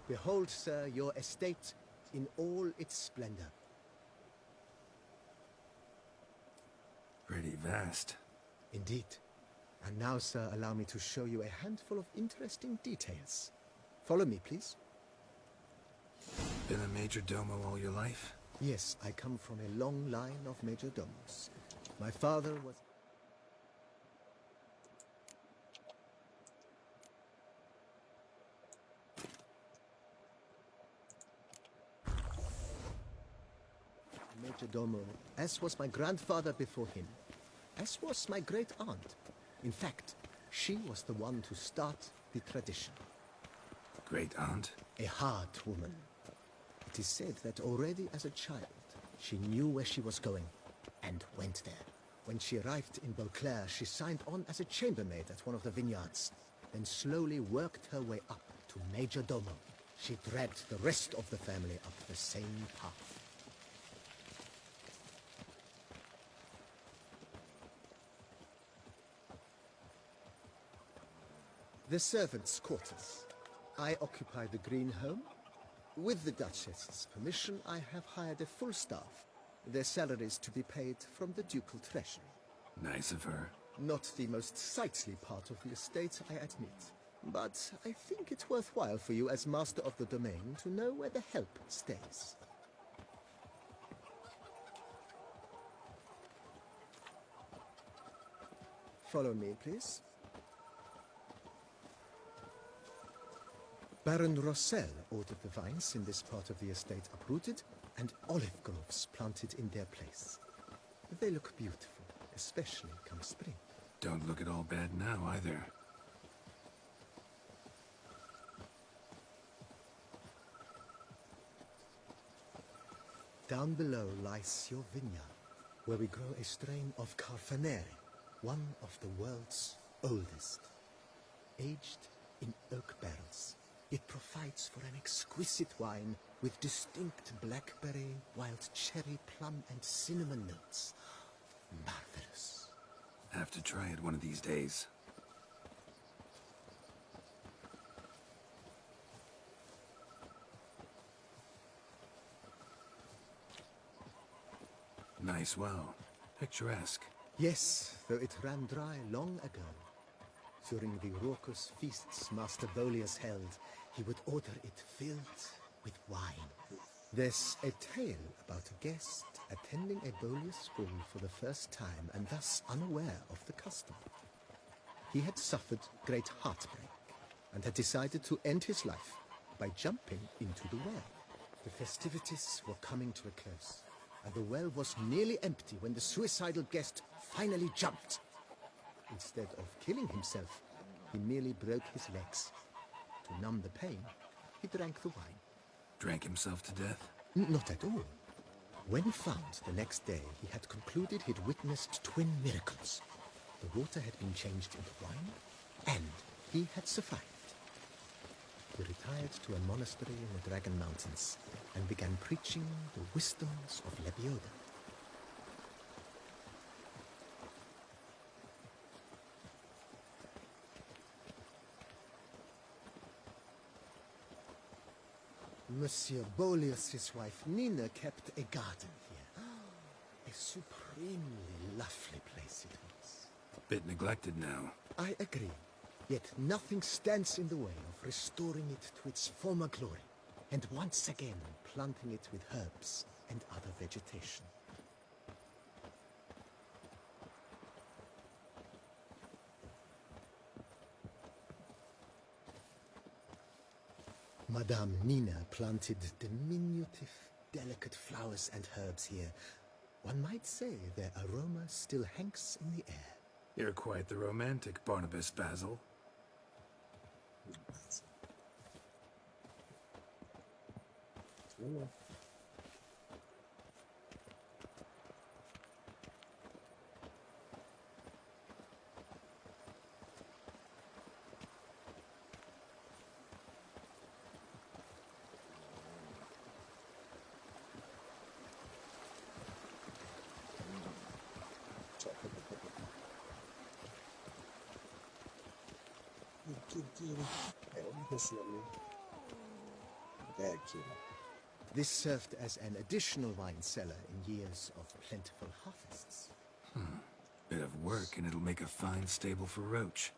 Behold, sir, your estate in all its splendor. Pretty vast. Indeed. And now, sir, allow me to show you a handful of interesting details. Follow me, please. Been a major domo all your life? Yes, I come from a long line of major domus. My father was... Majordomo, as was my grandfather before him, as was my great-aunt. In fact, she was the one to start the tradition. Great-aunt? A hard woman. It is said that already as a child, she knew where she was going, and went there. When she arrived in Beauclair, she signed on as a chambermaid at one of the vineyards, then slowly worked her way up to Majordomo. She dragged the rest of the family up the same path. The servants' quarters. I occupy the green home. With the Duchess's permission, I have hired a full staff. Their salaries to be paid from the ducal treasury. Nice of her. Not the most sightly part of the estate, I admit. But I think it's worthwhile for you as master of the domain to know where the help stays. Follow me, please. Baron Rossel ordered the vines in this part of the estate uprooted and olive groves planted in their place. They look beautiful, especially come spring. Don't look at all bad now, either. Down below lies your vineyard, where we grow a strain of Carfanere, one of the world's oldest. Aged in oak barrels, it provides for an exquisite wine with distinct blackberry, wild cherry, plum, and cinnamon notes. Marvelous. Have to try it one of these days. Nice well. Picturesque. Yes, though it ran dry long ago. During the raucous feasts Master Bolius held, he would order it filled with wine. There's a tale about a guest attending a Bolius school for the first time and thus unaware of the custom. He had suffered great heartbreak and had decided to end his life by jumping into the well. The festivities were coming to a close, and the well was nearly empty when the suicidal guest finally jumped. Instead of killing himself, he merely broke his legs. To numb the pain, he drank the wine. Drank himself to death? Not at all. When found the next day, he had concluded he'd witnessed twin miracles. The water had been changed into wine, and he had survived. He retired to a monastery in the Dragon Mountains and began preaching the wisdoms of Lebioda. Monsieur Bolius's wife Nina kept a garden here. A supremely lovely place it was. Bit neglected now. I agree. Yet nothing stands in the way of restoring it to its former glory, and once again planting it with herbs and other vegetation. Madame Nina planted diminutive, delicate flowers and herbs here. One might say their aroma still hangs in the air. You're quite the romantic, Barnabas Basil. This served as an additional wine cellar in years of plentiful harvests. Bit of work and it'll make a fine stable for Roach.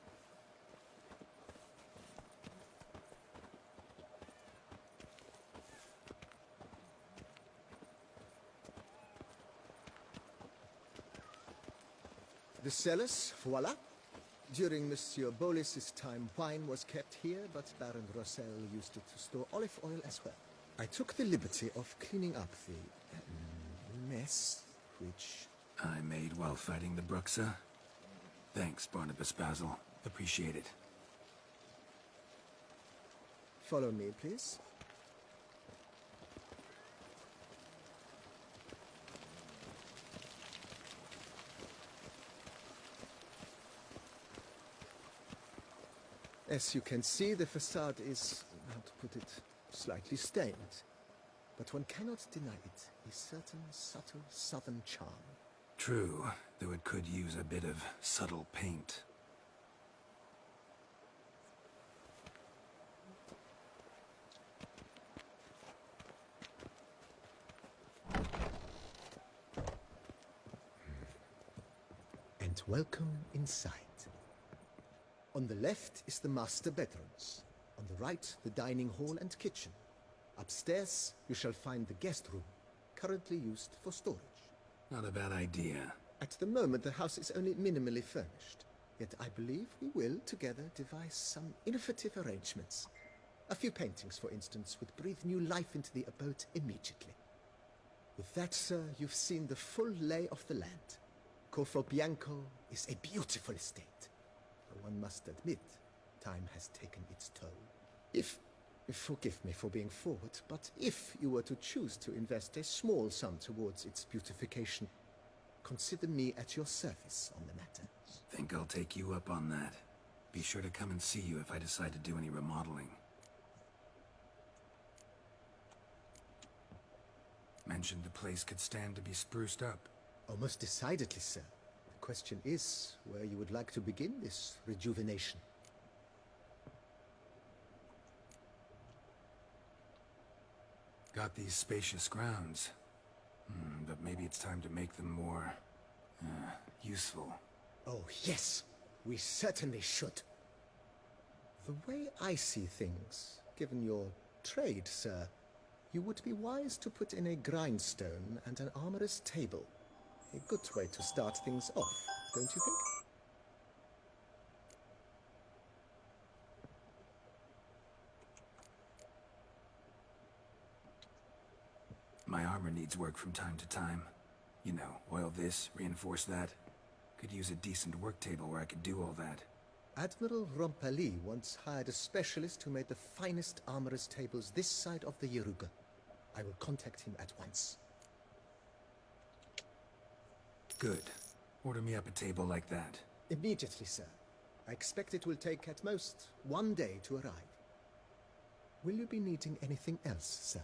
The cellars, voila. During Monsieur Bolis's time, wine was kept here, but Baron Rossel used it to store olive oil as well. I took the liberty of cleaning up the mess, which... I made while fighting the Bruxa. Thanks, Barnabas Basil. Appreciate it. Follow me, please. As you can see, the facade is, how to put it, slightly stained. But one cannot deny it, a certain subtle southern charm. True, though it could use a bit of subtle paint. And welcome inside. On the left is the master bedrooms. On the right, the dining hall and kitchen. Upstairs, you shall find the guest room, currently used for storage. Not a bad idea. At the moment, the house is only minimally furnished. Yet I believe we will, together, devise some innovative arrangements. A few paintings, for instance, would breathe new life into the abode immediately. With that, sir, you've seen the full lay of the land. Corvo Bianco is a beautiful estate. Though one must admit, time has taken its toll. Forgive me for being forward, but if you were to choose to invest a small sum towards its beautification, consider me at your service on the matter. Think I'll take you up on that. Be sure to come and see you if I decide to do any remodeling. Mentioned the place could stand to be spruced up. Oh, most decidedly, sir. The question is where you would like to begin this rejuvenation. Got these spacious grounds. But maybe it's time to make them more... useful. Oh, yes. We certainly should. The way I see things, given your trade, sir, you would be wise to put in a grindstone and an armorer's table. A good way to start things off, don't you think? My armor needs work from time to time. You know, oil this, reinforce that. Could use a decent work table where I could do all that. Admiral Rompali once hired a specialist who made the finest armorer's tables this side of the Yaruga. I will contact him at once. Good. Order me up a table like that. Immediately, sir. I expect it will take at most 1 day to arrive. Will you be needing anything else, sir?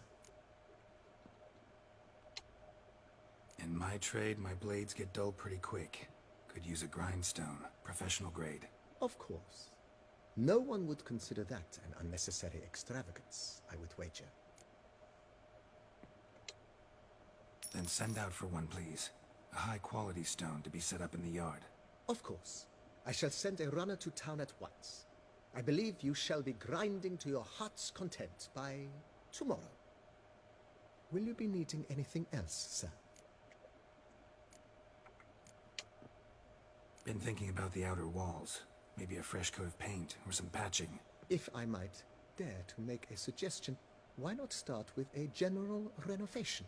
In my trade, my blades get dull pretty quick. Could use a grindstone, professional grade. Of course. No one would consider that an unnecessary extravagance, I would wager. Then send out for one, please. A high-quality stone to be set up in the yard. Of course. I shall send a runner to town at once. I believe you shall be grinding to your heart's content by tomorrow. Will you be needing anything else, sir? Been thinking about the outer walls. Maybe a fresh coat of paint or some patching. If I might dare to make a suggestion, why not start with a general renovation?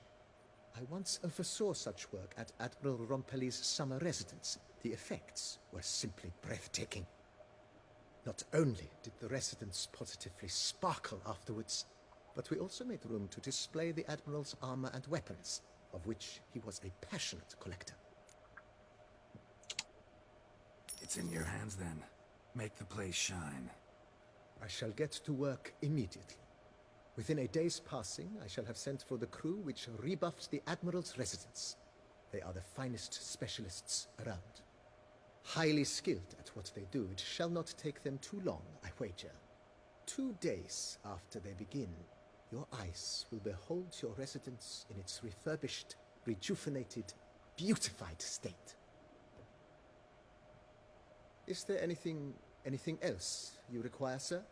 I once oversaw such work at Admiral Rompeli's summer residence. The effects were simply breathtaking. Not only did the residence positively sparkle afterwards, but we also made room to display the Admiral's armor and weapons, of which he was a passionate collector. It's in your hands then. Make the place shine. I shall get to work immediately. Within a day's passing, I shall have sent for the crew which rebuffed the Admiral's residence. They are the finest specialists around. Highly skilled at what they do, it shall not take them too long, I wager. 2 days after they begin, your eyes will behold your residence in its refurbished, rejuvenated, beautified state. Is there anything else you require, sir?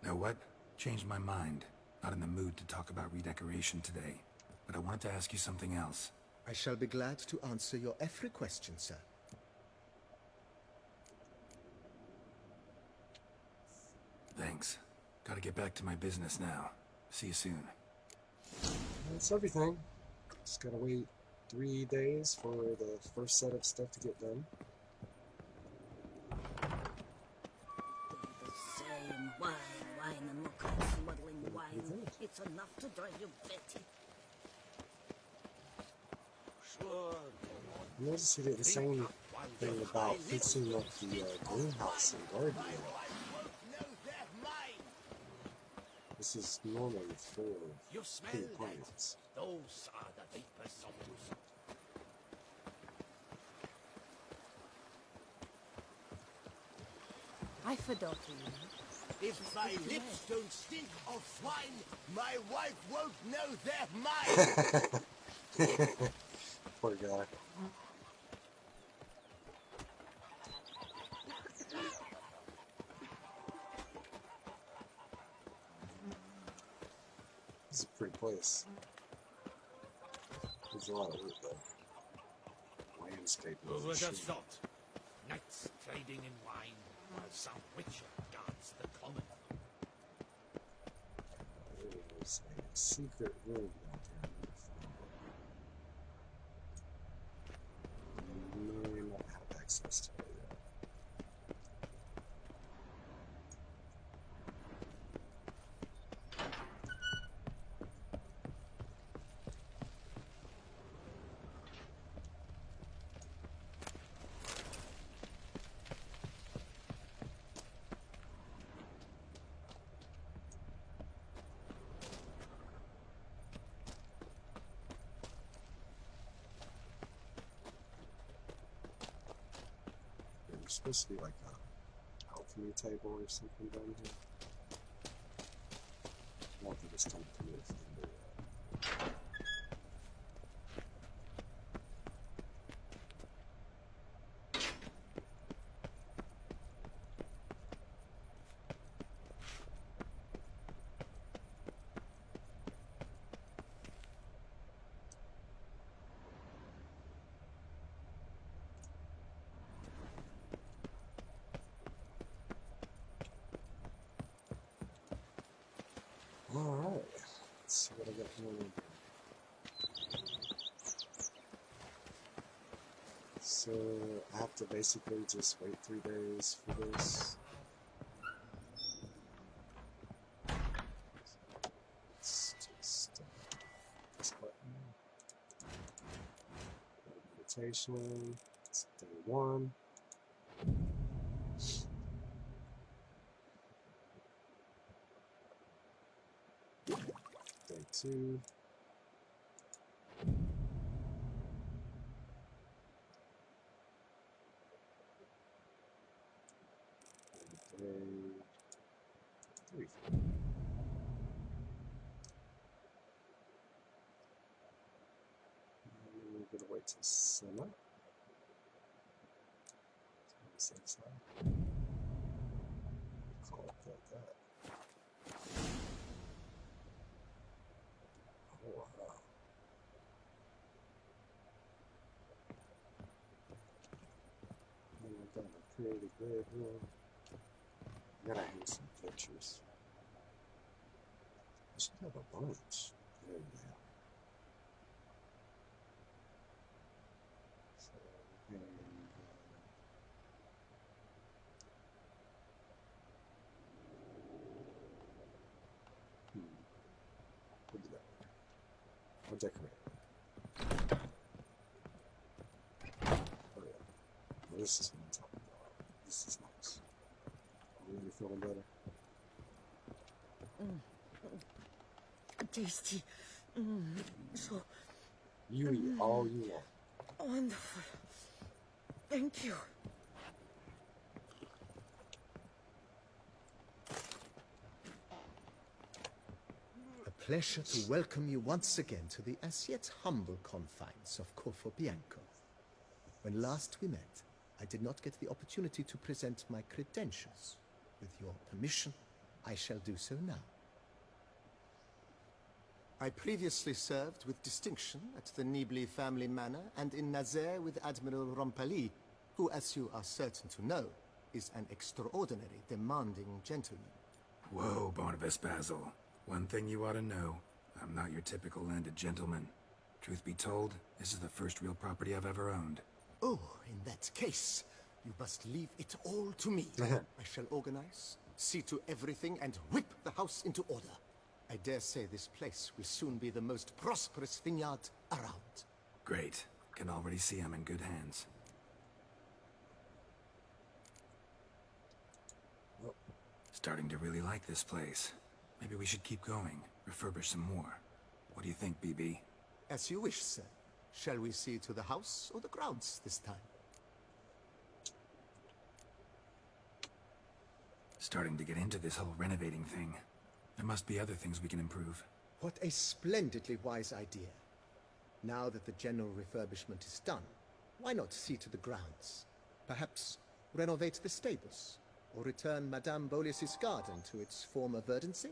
Know what? Changed my mind. Not in the mood to talk about redecoration today. But I wanted to ask you something else. I shall be glad to answer your every question, sir. Thanks. Gotta get back to my business now. See you soon. That's everything. Just gotta wait 3 days for the first set of stuff to get done. The same wine and more smuggling wine. It's enough to drive you batty. I noticed he did the same thing about fixing up the greenhouse in Guardian. This is normally for components. Those are the vapor souls. I forgot you. If my lips don't stink of swine, my wife won't know they're mine. Poor guy. This is a pretty place. There's a lot of wood though. Landscape. Who would have thought? Knights trading in wine, while some witcher guards the common. There's a secret room out there. I may not have access to it yet. There's supposed to be like a alchemy table or something down here. I don't think it's time to move from there. Alright, let's see what I got going on here. So, I have to basically just wait 3 days for this. Let's just this button. Meditation. It's day 1. Day 2. Day 3. We're gonna wait till summer. Same side. Call it like that. Oh, wow. I've done a pretty good one. I gotta hang some pictures. I should have a bunch. There we go. So, we'll do that. I'll decorate. Oh yeah. Well, this is what I'm talking about. This is nice. Are you feeling better? Tasty. So You eat all you want. wonderful. Thank you. A pleasure to welcome you once again to the as yet humble confines of Corvo Bianco. When last we met, I did not get the opportunity to present my credentials. With your permission, I shall do so now. I previously served with distinction at the Nibli family manor and in Nazaire with Admiral Rompali, who, as you are certain to know, is an extraordinary, demanding gentleman. Whoa, Barnabas Basil. One thing you ought to know. I'm not your typical landed gentleman. Truth be told, this is the first real property I've ever owned. Oh, in that case, you must leave it all to me. I shall organize, see to everything, and whip the house into order. I dare say this place will soon be the most prosperous vineyard around. Great. Can already see I'm in good hands. Starting to really like this place. Maybe we should keep going, refurbish some more. What do you think, BB? As you wish, sir. Shall we see to the house or the grounds this time? Starting to get into this whole renovating thing. There must be other things we can improve. What a splendidly wise idea. Now that the general refurbishment is done, why not see to the grounds? Perhaps renovate the stables, or return Madame Boleus's garden to its former verdancy?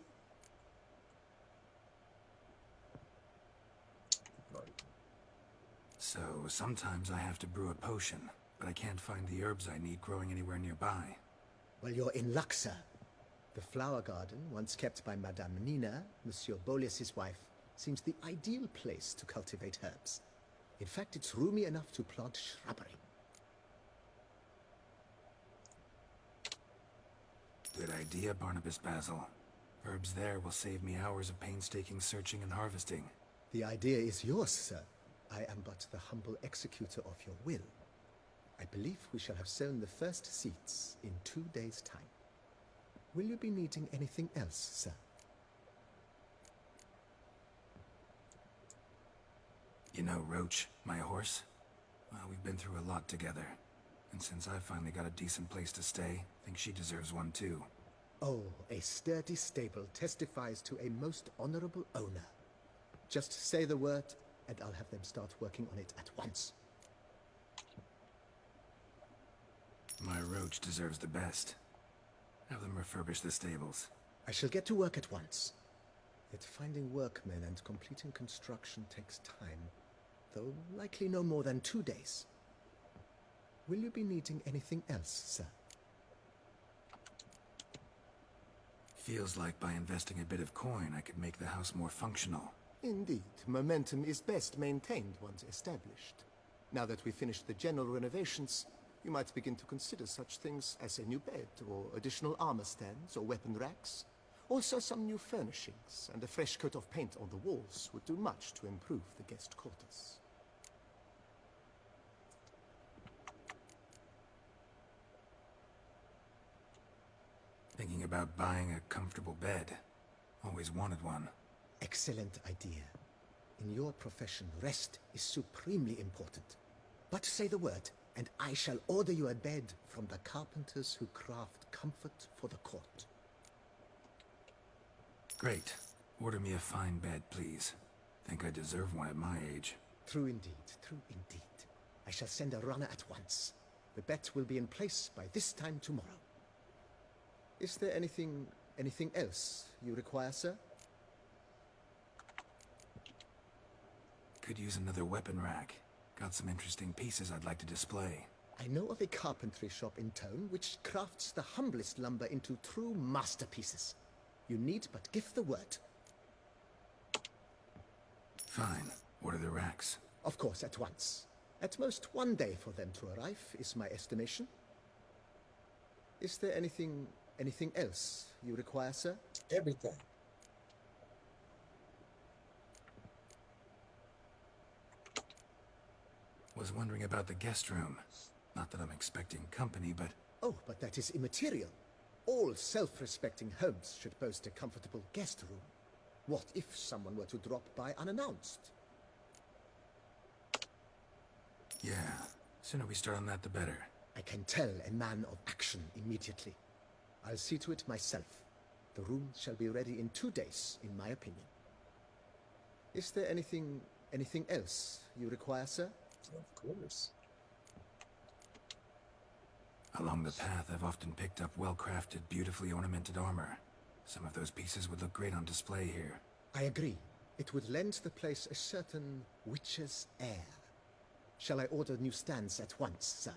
So, sometimes I have to brew a potion, but I can't find the herbs I need growing anywhere nearby. Well, you're in luck, sir. The flower garden, once kept by Madame Nina, Monsieur Boleus's wife, seems the ideal place to cultivate herbs. In fact, it's roomy enough to plant shrubbery. Good idea, Barnabas Basil. Herbs there will save me hours of painstaking searching and harvesting. The idea is yours, sir. I am but the humble executor of your will. I believe we shall have sown the first seeds in 2 days' time. Will you be needing anything else, sir? You know Roach, my horse? Well, we've been through a lot together. And since I finally got a decent place to stay, I think she deserves one too. Oh, a sturdy stable testifies to a most honorable owner. Just say the word, and I'll have them start working on it at once. My Roach deserves the best. Have them refurbish the stables. I shall get to work at once. Yet finding workmen and completing construction takes time, though likely no more than 2 days. Will you be needing anything else, sir? Feels like by investing a bit of coin, I could make the house more functional. Indeed, momentum is best maintained once established. Now that we've finished the general renovations, you might begin to consider such things as a new bed, or additional armor stands, or weapon racks. Also some new furnishings, and a fresh coat of paint on the walls would do much to improve the guest quarters. Thinking about buying a comfortable bed. Always wanted one. Excellent idea. In your profession, rest is supremely important. But say the word, and I shall order you a bed from the carpenters who craft comfort for the court. Great. Order me a fine bed, please. Think I deserve one at my age. True indeed, true indeed. I shall send a runner at once. The bet will be in place by this time tomorrow. Is there anything else you require, sir? Could use another weapon rack. Got some interesting pieces I'd like to display. I know of a carpentry shop in town which crafts the humblest lumber into true masterpieces. You need but give the word. Fine. Order the racks. Of course, at once. At most 1 day for them to arrive, is my estimation. Is there anything else you require, sir? Everything. Was wondering about the guest room. Not that I'm expecting company, but... Oh, but that is immaterial. All self-respecting homes should boast a comfortable guest room. What if someone were to drop by unannounced? Yeah, sooner we start on that the better. I can tell a man of action immediately. I'll see to it myself. The room shall be ready in 2 days, in my opinion. Is there anything else you require, sir? Of course. Along the path, I've often picked up well-crafted, beautifully ornamented armor. Some of those pieces would look great on display here. I agree. It would lend the place a certain witch's air. Shall I order new stands at once, sir?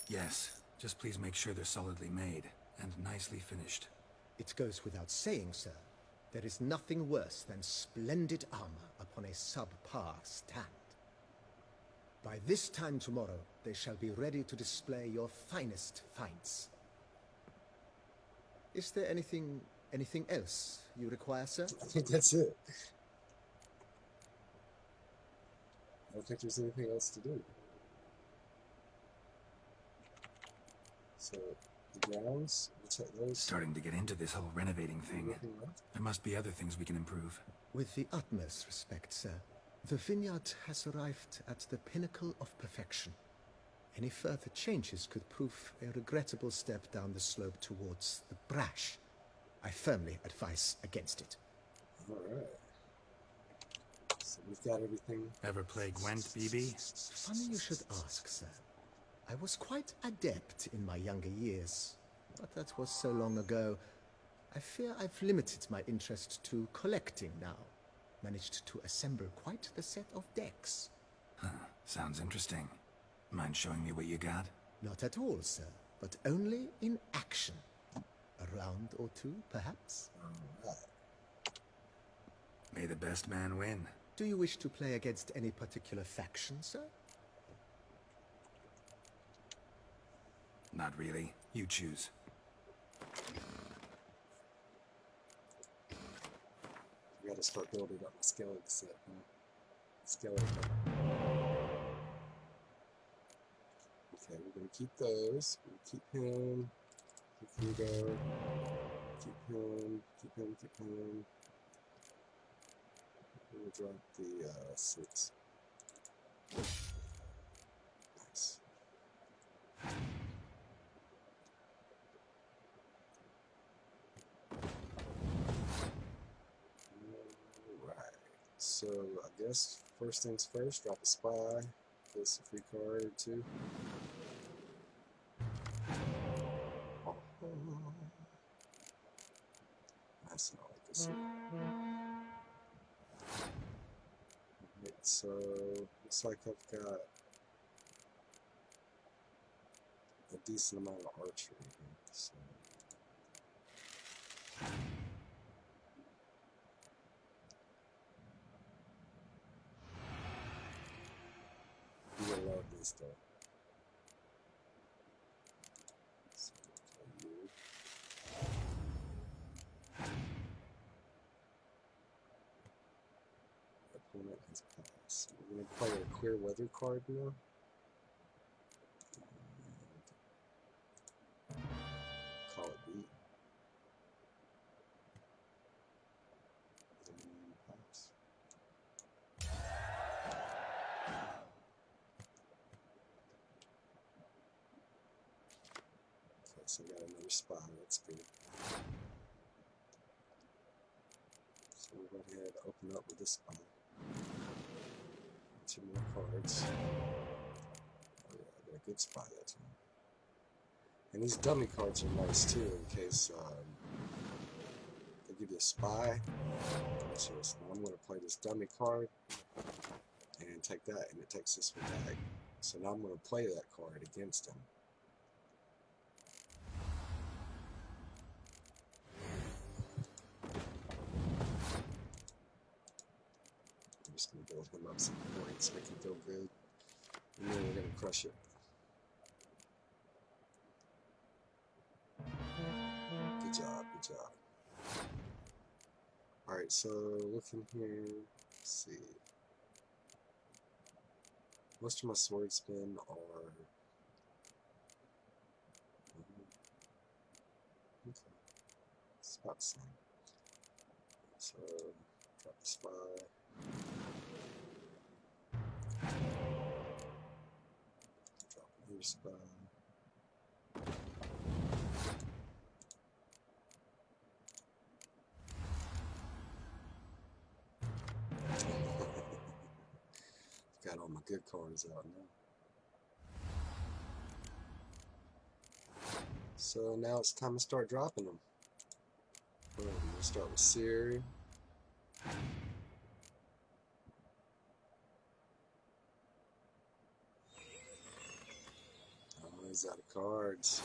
Yes, just please make sure they're solidly made. and nicely finished. It goes without saying, sir. There is nothing worse than splendid armor upon a subpar stand. By this time tomorrow, they shall be ready to display your finest finds. Is there anything else you require, sir? I think that's it. I don't think there's anything else to do. So, the grounds, we'll check those. Starting to get into this whole renovating thing. Anything left? There must be other things we can improve. With the utmost respect, sir, the vineyard has arrived at the pinnacle of perfection. Any further changes could prove a regrettable step down the slope towards the brash. I firmly advise against it. Alright. So we've got everything. Ever play Gwent, BB? Funny you should ask, sir. I was quite adept in my younger years, but that was so long ago. I fear I've limited my interest to collecting now. Managed to assemble quite the set of decks. Huh. Sounds interesting. Mind showing me what you got? Not at all, sir, but only in action. A round or two, perhaps? May the best man win. Do you wish to play against any particular faction, sir? Not really. You choose. We gotta start building up the skeleton set. Skeleton. Okay, we're gonna keep those. We're gonna keep him. Keep Hugo. Keep him. Keep him. Keep him. We'll drop the 6. Nice. Alright. So I guess first things first, drop a spy. This a free card too. That's not like this. Right, so looks like I've got a decent amount of archery here. So. You will love this though. So, you. Opponent has passed. We're going to play a clear weather card now. And call it beat. And pass. Okay, so I got another spy. That's good. So we'll go ahead and open up with this spy. 2 more cards. Oh yeah, I got a good spy that time. And these dummy cards are nice too, in case they give you a spy. Watch this. Now I'm going to play this dummy card and take that, and it takes this one back. So now I'm going to play that card against him. I'm just going to build him up some points, make him feel good, and then we're going to crush it. Good job, good job. Alright, so looking here, let's see. Most of my swordsmen are... Okay, it's about the same. So, drop the spy. Drop another spy. Got all my good cards out now. So now it's time to start dropping them. We'll start with Ciri. Oh, he's out of cards.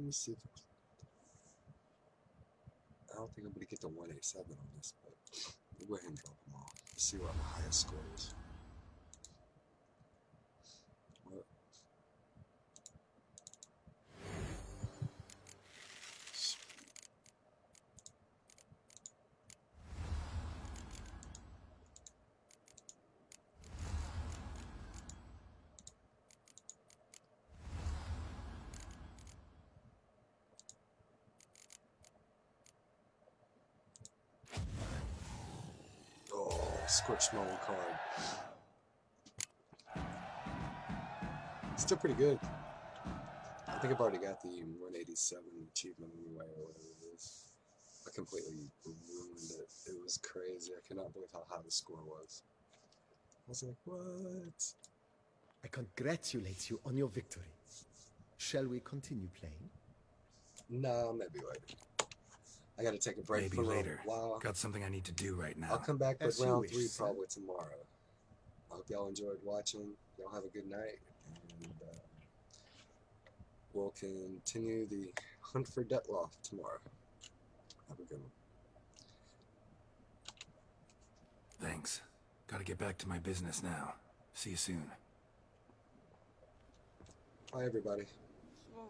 me see if I don't think I'm gonna get to 187 on this, but we'll go ahead and drop them all. Let's see what my highest score is. What? Scorched Melon card. Still pretty good. I think I've already got the 187 achievement anyway, or whatever it is. I completely ruined it. It was crazy. I cannot believe how high the score was. I was like, what? I congratulate you on your victory. Shall we continue playing? Nah, maybe later. I gotta take a break Maybe for later. a while. Got something I need to do right now. I'll come back with As you round wish, 3 sir. probably tomorrow. I hope y'all enjoyed watching. Y'all have a good night. And we'll continue the hunt for Detloff tomorrow. Have a good one. Thanks. Gotta get back to my business now. See you soon. Bye, everybody. Whoa.